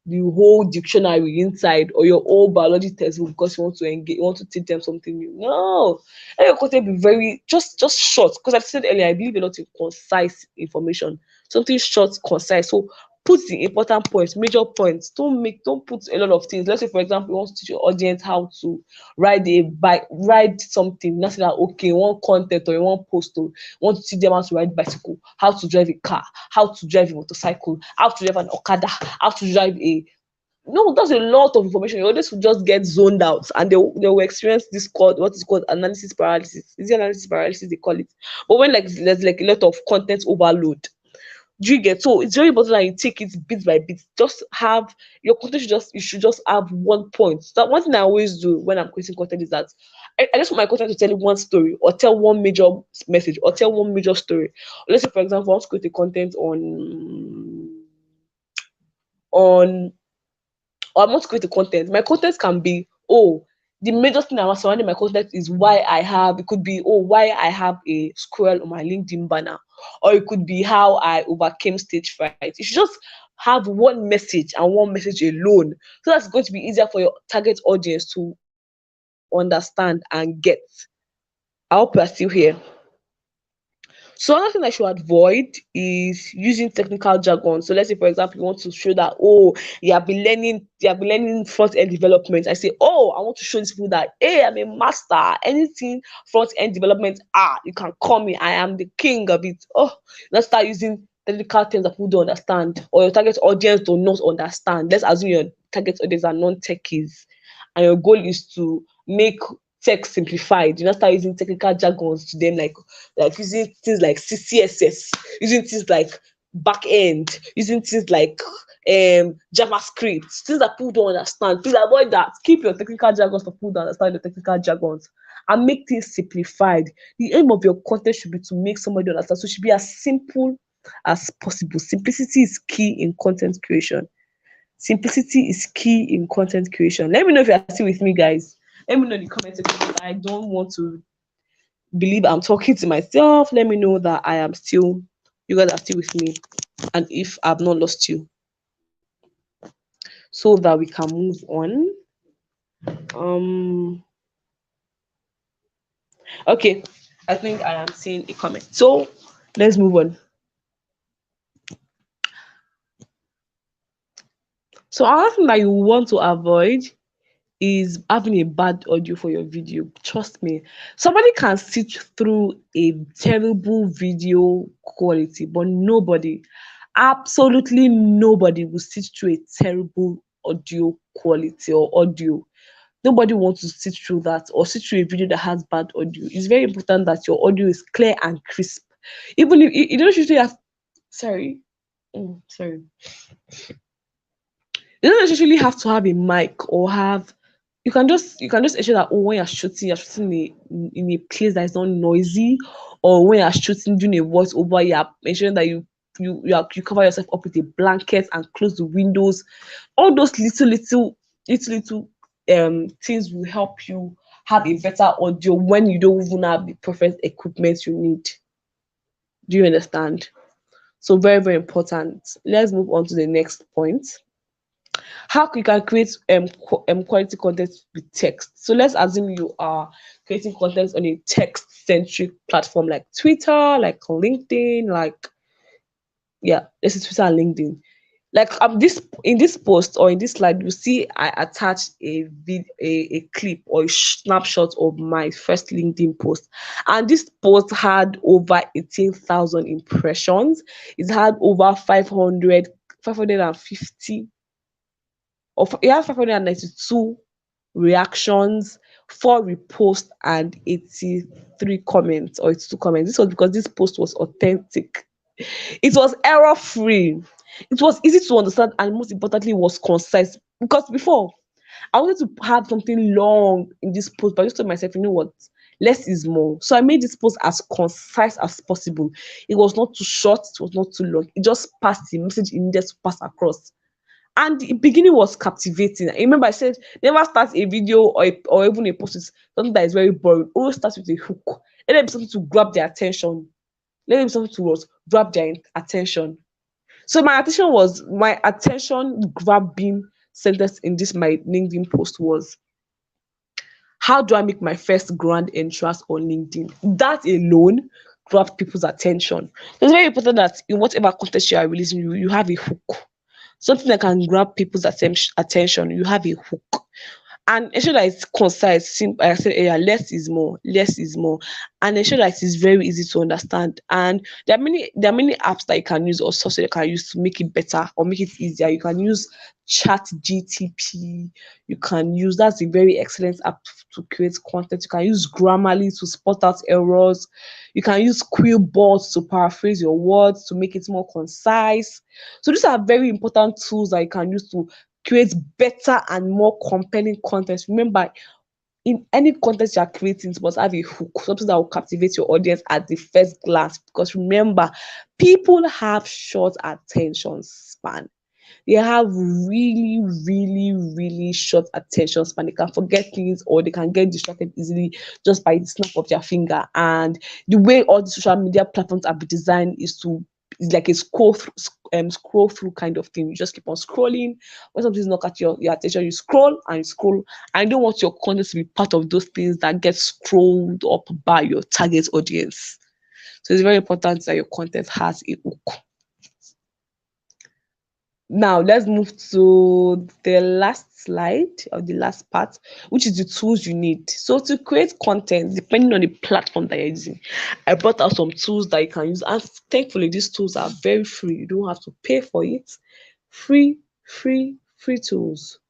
the whole dictionary inside, or your whole biology textbook, because you want to engage, you want to teach them something new. No, let your content be very just short. Because I said earlier, I believe a lot in concise information, something short, concise. So put the important points, major points. Don't put a lot of things. Let's say, for example, you want to teach your audience how to ride something. Not say that okay, one content or one post, or want to teach them how to ride bicycle, how to drive a car, how to drive a motorcycle, how to drive an okada, how to drive a no, that's a lot of information. Your audience will just get zoned out, and they will experience what is called analysis paralysis. Is it analysis paralysis they call it? But when like there's like a lot of content overload, do you get? So it's very important that you take it bit by bit. Just have your content you should just have one point. That one thing I always do when I'm creating content is that I just want my content to tell you one story, or tell one major message, or tell one major story. Let's say, for example, I want to create a content on or I want to create a content. My content can be, oh, the major thing I was surrounding my content is it could be, oh, why I have a squirrel on my LinkedIn banner, or it could be how I overcame stage fright. You should just have one message and one message alone. So that's going to be easier for your target audience to understand and get. I hope you are still here. So another thing I should avoid is using technical jargon. So let's say, for example, you want to show that, oh, you have been learning front end development. I say, oh, I want to show these people that, hey, I'm a master. Anything front end development, you can call me. I am the king of it. Oh, let's start using technical terms that people don't understand, or your target audience do not understand. Let's assume your target audience are non-techies, and your goal is to make tech simplified. You not start using technical jargons to them, like using things like CSS, using things like back end, using things like JavaScript, things that people don't understand. Please avoid that. Keep your technical jargons for people that understand the technical jargons, and make things simplified. The aim of your content should be to make somebody understand. So it should be as simple as possible. Simplicity is key in content creation. Simplicity is key in content creation. Let me know if you're still with me, guys. Let me know in the comment section. I don't want to believe I'm talking to myself. Let me know that you guys are still with me, and if I've not lost you, so that we can move on. Um, okay. I think I am seeing a comment. So let's move on. So another thing that you want to avoid is having a bad audio for your video. Trust me, somebody can sit through a terrible video quality, but nobody, absolutely nobody, will sit through a terrible audio quality or audio. Nobody wants to sit through that or sit through a video that has bad audio. It's very important that your audio is clear and crisp. Even if you don't usually have, sorry, sorry, you don't necessarily have to have a mic or have, you can just ensure that, oh, when you're shooting in a place that is not noisy, or when you're shooting doing a voiceover, you're ensuring that you cover yourself up with a blanket and close the windows. All those little things will help you have a better audio when you don't even have the perfect equipment you need. Do you understand? So very, very important. Let's move on to the next point. How you can create quality content with text. So let's assume you are creating content on a text centric platform like Twitter, like LinkedIn, like, yeah, this is Twitter and LinkedIn. Like, this in this post or in this slide, you see I attached a clip or a snapshot of my first LinkedIn post, and this post had over 18,000 impressions. It had over 550, of it has 592 reactions, 4 reposts, and 83 comments or 82 comments. This was because this post was authentic. It was error free. It was easy to understand, and most importantly, it was concise. Because before, I wanted to have something long in this post, but I just told myself, you know what? Less is more. So I made this post as concise as possible. It was not too short, it was not too long. It just passed the message it needed to pass across. And the beginning was captivating. I remember I said, never start a video or even a post with something that is very boring. Always start with a hook. Let there be something to grab their attention. Let there be something to grab their attention. So my attention grabbing sentence in this my LinkedIn post was, how do I make my first grand entrance on LinkedIn? That alone grabbed people's attention. So it's very important that in whatever content you are releasing, you have a hook, something that can grab people's attention. You have a hook, and ensure that it's concise, simple. Like I said earlier, less is more, and ensure that it's very easy to understand. And there are many apps that you can use or software you can use to make it better or make it easier. You can use Chat GTP. You can use, that's a very excellent app to create content. You can use Grammarly to spot out errors. You can use Quillbot to paraphrase your words to make it more concise. So these are very important tools that you can use to create better and more compelling content. Remember, in any content you are creating, it must have a hook, something that will captivate your audience at the first glance. Because remember, people have short attention span. They have really, really, really short attention span. They can forget things or they can get distracted easily just by the snap of their finger. And the way all the social media platforms are designed is like a scroll through kind of thing. You just keep on scrolling. When something's not at your attention, you scroll and you scroll. I don't want your content to be part of those things that get scrolled up by your target audience. So it's very important that your content has a hook. Now let's move to the last slide or the last part, which is the tools you need. So to create content, depending on the platform that you're using, I brought out some tools that you can use. And thankfully, these tools are very free. You don't have to pay for it. Free tools.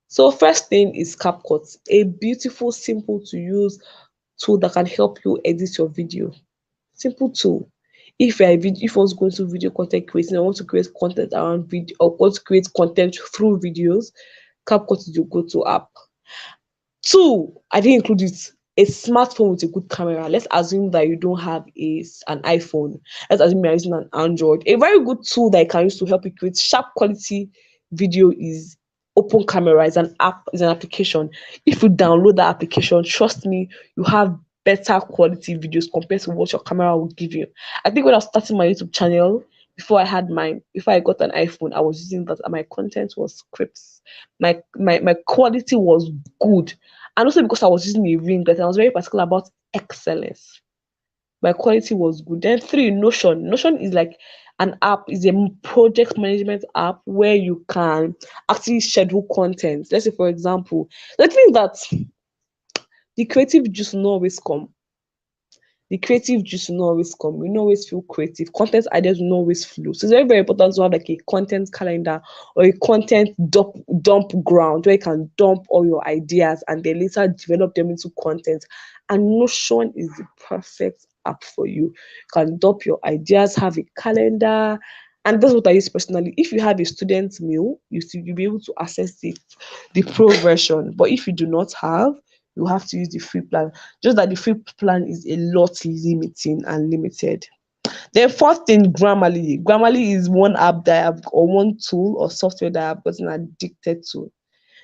So first thing is CapCut, a beautiful, simple to use tool that can help you edit your video. Simple tool. If I was going to video content creating, I want to create content around video or want to create content through videos, CapCut is your go-to app. Two, I didn't include it. A smartphone with a good camera. Let's assume that you don't have an iPhone. Let's assume you're using an Android. A very good tool that I can use to help you create sharp quality video is Open Camera. Is an app, is an application. If you download that application, trust me, you have better quality videos compared to what your camera will give you. I think when I was starting my YouTube channel, before I got an iPhone, I was using that and my content was crisp. My quality was good. And also because I was using a ring light, I was very particular about excellence. my quality was good. Then three, Notion. Notion is like an app, is a project management app where you can actually schedule content. Let's say, for example, the thing that the creative juice will not always come. The creative juice will not always come. We not always feel creative. Content ideas will not always flow. So it's very, very important to have like a content calendar or a content dump ground where you can dump all your ideas and then later develop them into content. And Notion is the perfect app for you. You can dump your ideas, have a calendar. And that's what I use personally. If you have a student meal, you'll be able to access the pro version. But if you do not have, you have to use the free plan. Just that the free plan is a lot limiting and limited. Then fourth thing, Grammarly. Grammarly is one app that I've, or one tool or software that I've gotten addicted to,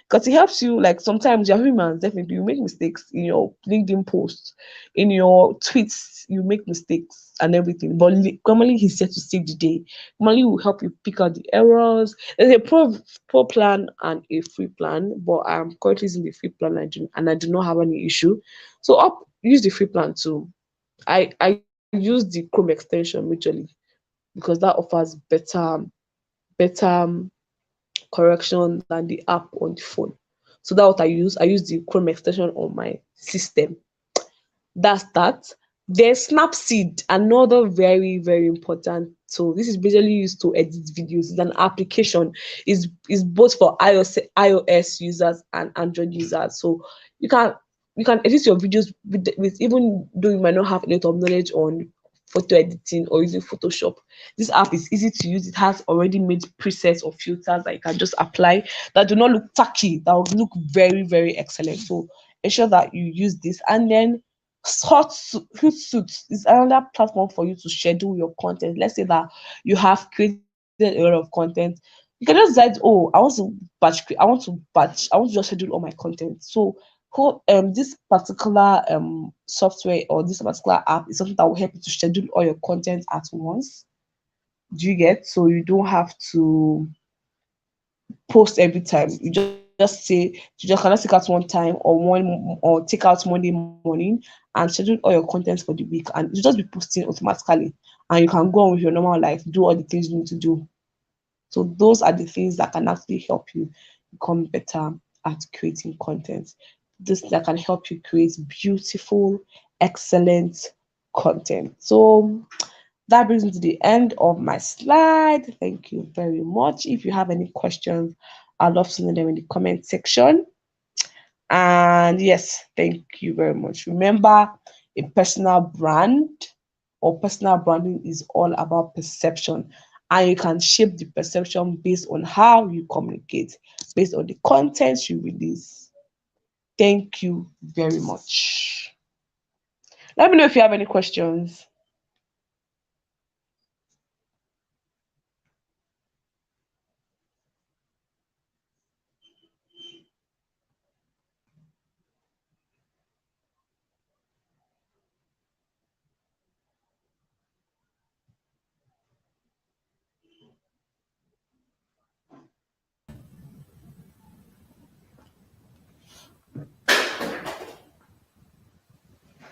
because it helps you. Like sometimes you're humans, definitely you make mistakes in your LinkedIn posts, in your tweets, you make mistakes and everything. But Grammarly is here to save the day. Grammarly will help you pick out the errors. There's a pro plan and a free plan, but I'm currently using the free plan and I do not have any issue. So up use the free plan too. I use the Chrome extension majorly because that offers better correction than the app on the phone. So that's what I use. I use the Chrome extension on my system. That's that. There's Snapseed, another very, very important tool. This is basically used to edit videos. It's an application. Is both for iOS users and Android users. So you can you can edit your videos with, even though you might not have a lot of knowledge on photo editing or using Photoshop. This app is easy to use. It has already made presets or filters that you can just apply that do not look tacky, that will look very, very excellent. So ensure that you use this. And then Hootsuite is another platform for you to schedule your content. Let's say that you have created a lot of content. You can just decide, oh, I want to just schedule all my content. So this particular software or this particular app is something that will help you to schedule all your content at once. Do you get? So you don't have to post every time. You just say, you just cannot take out one time or take out Monday morning and schedule all your contents for the week, and you just be posting automatically, and you can go on with your normal life, do all the things you need to do. So those are the things that can actually help you become better at creating content. This that can help you create beautiful, excellent content. So that brings me to the end of my slide. Thank you very much. If you have any questions, I'd love to know them in the comment section. And yes, thank you very much. Remember, a personal brand or personal branding is all about perception. And you can shape the perception based on how you communicate, based on the content you release. Thank you very much. Let me know if you have any questions.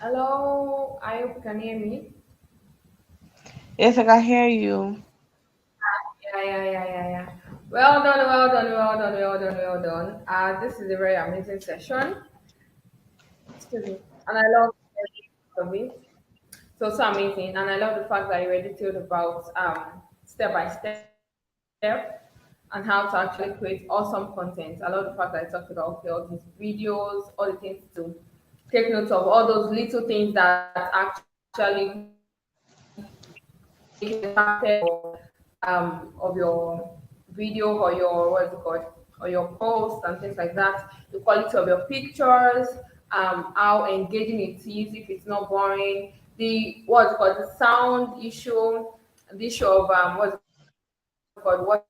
Hello, I hope you can hear me. Yes, I can hear you. Yeah. Well done, well done, well done, well done, well done. This is a very amazing session. Excuse me. And I love every part of it. So amazing. And I love the fact that you were detailed about step by step and how to actually create awesome content. I love the fact that I talked about, okay, all these videos, all the things to take note of, all those little things that actually make the facet of your video or your what's it called or your post and things like that. The quality of your pictures, how engaging it is, if it's not boring, the what's it called, the sound issue, the issue of what's it called,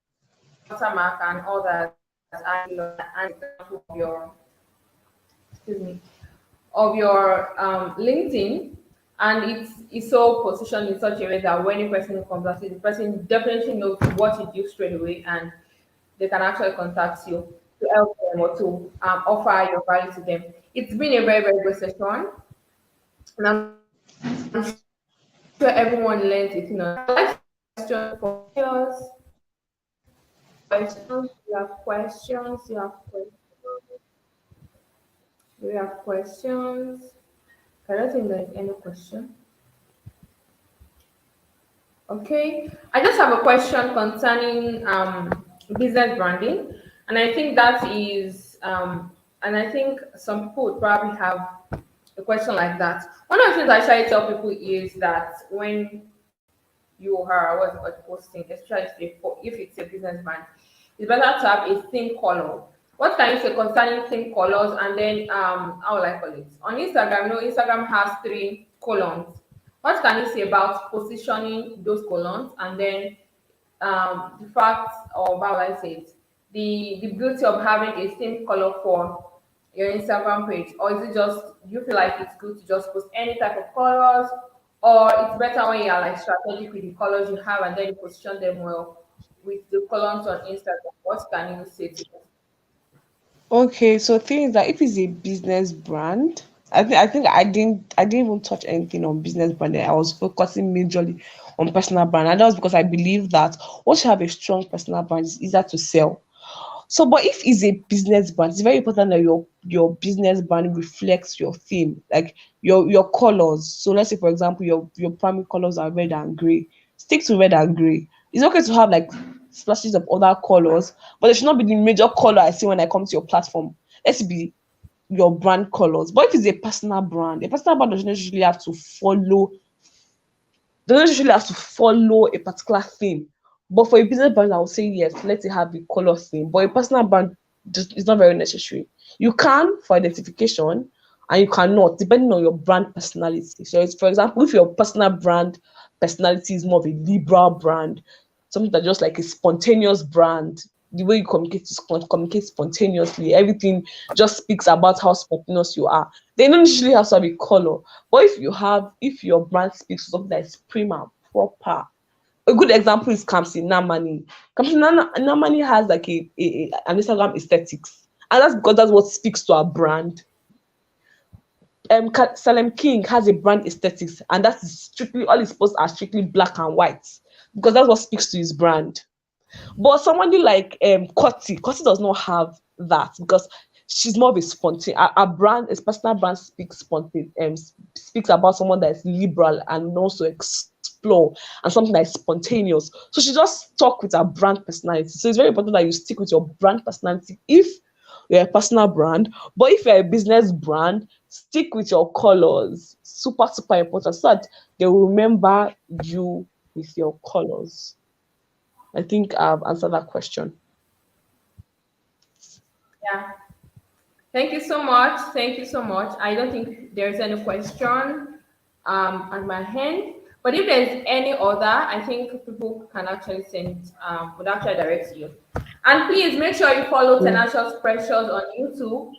watermark and all that. I really love that. And it's an example of your, excuse me, of your LinkedIn, and it's so positioned in such a way that when a person comes at it, the person definitely knows what you do straight away, and they can actually contact you to help them or to offer your value to them. It's been a very, very good session, and I'm sure sure everyone learns it. I'd like to ask questions for us. Questions, you have questions, you have questions, you have questions. I don't think there's any question. Okay, I just have a question concerning business branding, and I think that is and I think some people would probably have a question like that. One of the things I try to tell people is that when you are what's posting, especially if it's a business brand, it's better to have a theme color. What can you say concerning theme colors? And then how will I call it? On Instagram, Instagram has three columns. What can you say about positioning those columns and then the fact or how will I say it? The beauty of having a theme color for your Instagram page, or is it just you feel like it's good to just post any type of colors, or it's better when you are like strategic with the colors you have and then you position them well with the columns on Instagram? What can you say to that? Okay, so thing is that if it's a business brand, I think I didn't even touch anything on business branding. I was focusing majorly on personal brand, and that was because I believe that once you have a strong personal brand, it's easier to sell. So, but if it's a business brand, it's very important that your business brand reflects your theme, like your colors. So, let's say for example, your primary colors are red and gray. Stick to red and gray. It's okay to have like splashes of other colors, but it should not be the major color I see when I come to your platform. Let's be your brand colors. But if it's a personal brand doesn't necessarily have to follow doesn't usually have to follow a particular theme. But for a business brand, I would say yes, let it have a color theme. But a personal brand just is not very necessary. You can for identification and you cannot, depending on your brand personality. So it's, for example, if your personal brand personality is more of a liberal brand, something that just like a spontaneous brand, the way you communicate is communicate spontaneously. Everything just speaks about how spontaneous you are. They don't usually have to have a color. But if your brand speaks to something that is prim and proper, a good example is Kamsi Namani. Namani has like an Instagram aesthetics, and that's because that's what speaks to our brand. Salem King has a brand aesthetics, and that is strictly all his posts are strictly black and white because that's what speaks to his brand. But somebody like Koti does not have that because she's more of a spontaneous. A brand, a personal brand speaks spontaneous, speaks about someone that is liberal and also explore and something that is spontaneous. So she just talk with her brand personality. So it's very important that you stick with your brand personality if you're a personal brand. But if you're a business brand, stick with your colors. Super, super important so that they will remember you with your colors. I think I've answered that question. Yeah. Thank you so much. Thank you so much. I don't think there's any question on my hand. But if there's any other, I think people can actually send would actually direct to you. And please make sure you follow Yeah. Tenacious Precious on YouTube.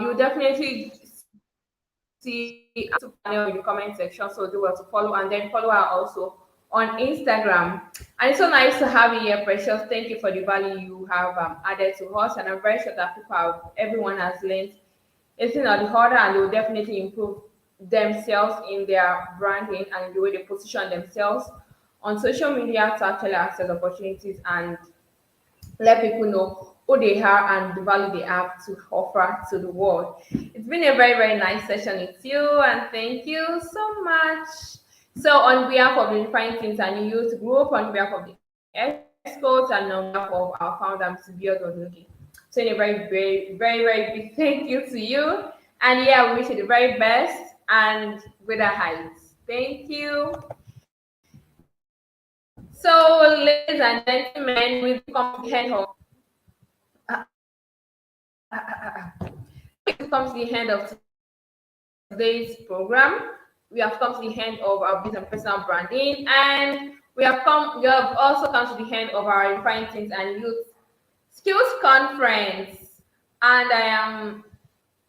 You definitely see YouTube channel in the comment section, so do well to follow and then follow her also on Instagram. And it's so nice to have you here, Precious. Thank you for the value you have added to us, and I'm very sure that everyone has learned a thing or the other, and they will definitely improve themselves in their branding and the way they position themselves on social media to actually access opportunities and let people know who they are and the value they have to offer to the world. It's been a very, very nice session with you, and thank you so much. So, on behalf of the Redefined Teens and Youth Group, on behalf of the escorts, and on behalf of our founder, Mr. Biodon Luki, so a very, very, very, very big thank you to you. And yeah, we wish you the very best and with the heights. Thank you. So, ladies and gentlemen, we've come to the end of we've come to the end of today's program. We have come to the end of our business and personal branding, and we have also come to the end of our Refined Teens and Youth Skills Conference. And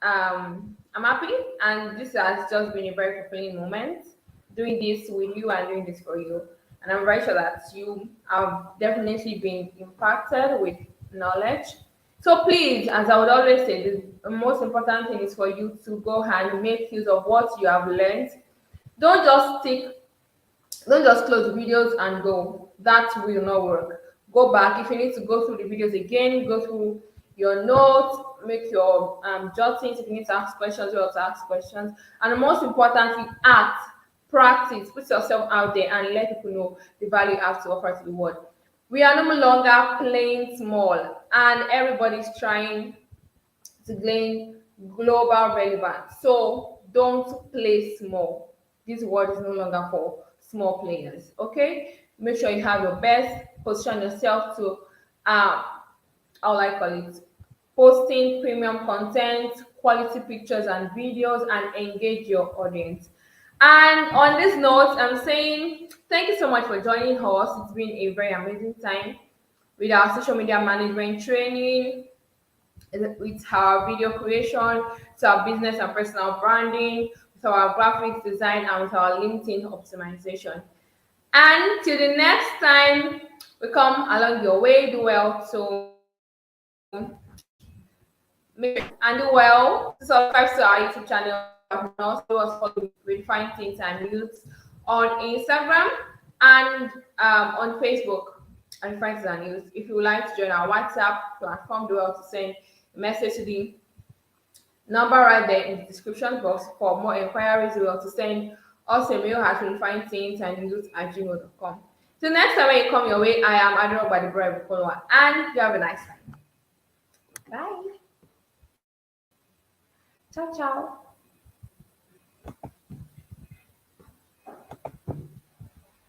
I'm happy, and this has just been a very fulfilling moment doing this with you and doing this for you. And I'm very sure that you have definitely been impacted with knowledge. So please, as I would always say, the most important thing is for you to go and make use of what you have learned. Don't just stick Don't just close the videos and go. That will not work. Go back. If you need to go through the videos again, go through your notes, make your jottings. If you need to ask questions, you have to ask questions. And most importantly, act, practice, put yourself out there and let people know the value you have to offer to the world. We are no longer playing small, and everybody's trying to gain global relevance. So don't play small. This word is no longer for small players. Okay? Make sure you have your best, position yourself to how I call it, posting premium content, quality pictures and videos, and engage your audience. And on this note, I'm saying thank you so much for joining us. It's been a very amazing time with our social media management training, with our video creation, with our business and personal branding, with our graphics design, and with our LinkedIn optimization. And till the next time we come along your way, do well to make and do well to subscribe to our YouTube channel if you have not. Do us follow Redefined Teens and Youths on Instagram and on Facebook and Friends and Youth. If you would like to join our WhatsApp platform, do well to send a message to the number right there in the description box. For more inquiries, do well to send us a mail at redefinedteensandyouths@gmail.com. Till next time when you come your way, I am Admiral by the Brave Follower, and you have a nice time. Bye. Ciao, ciao.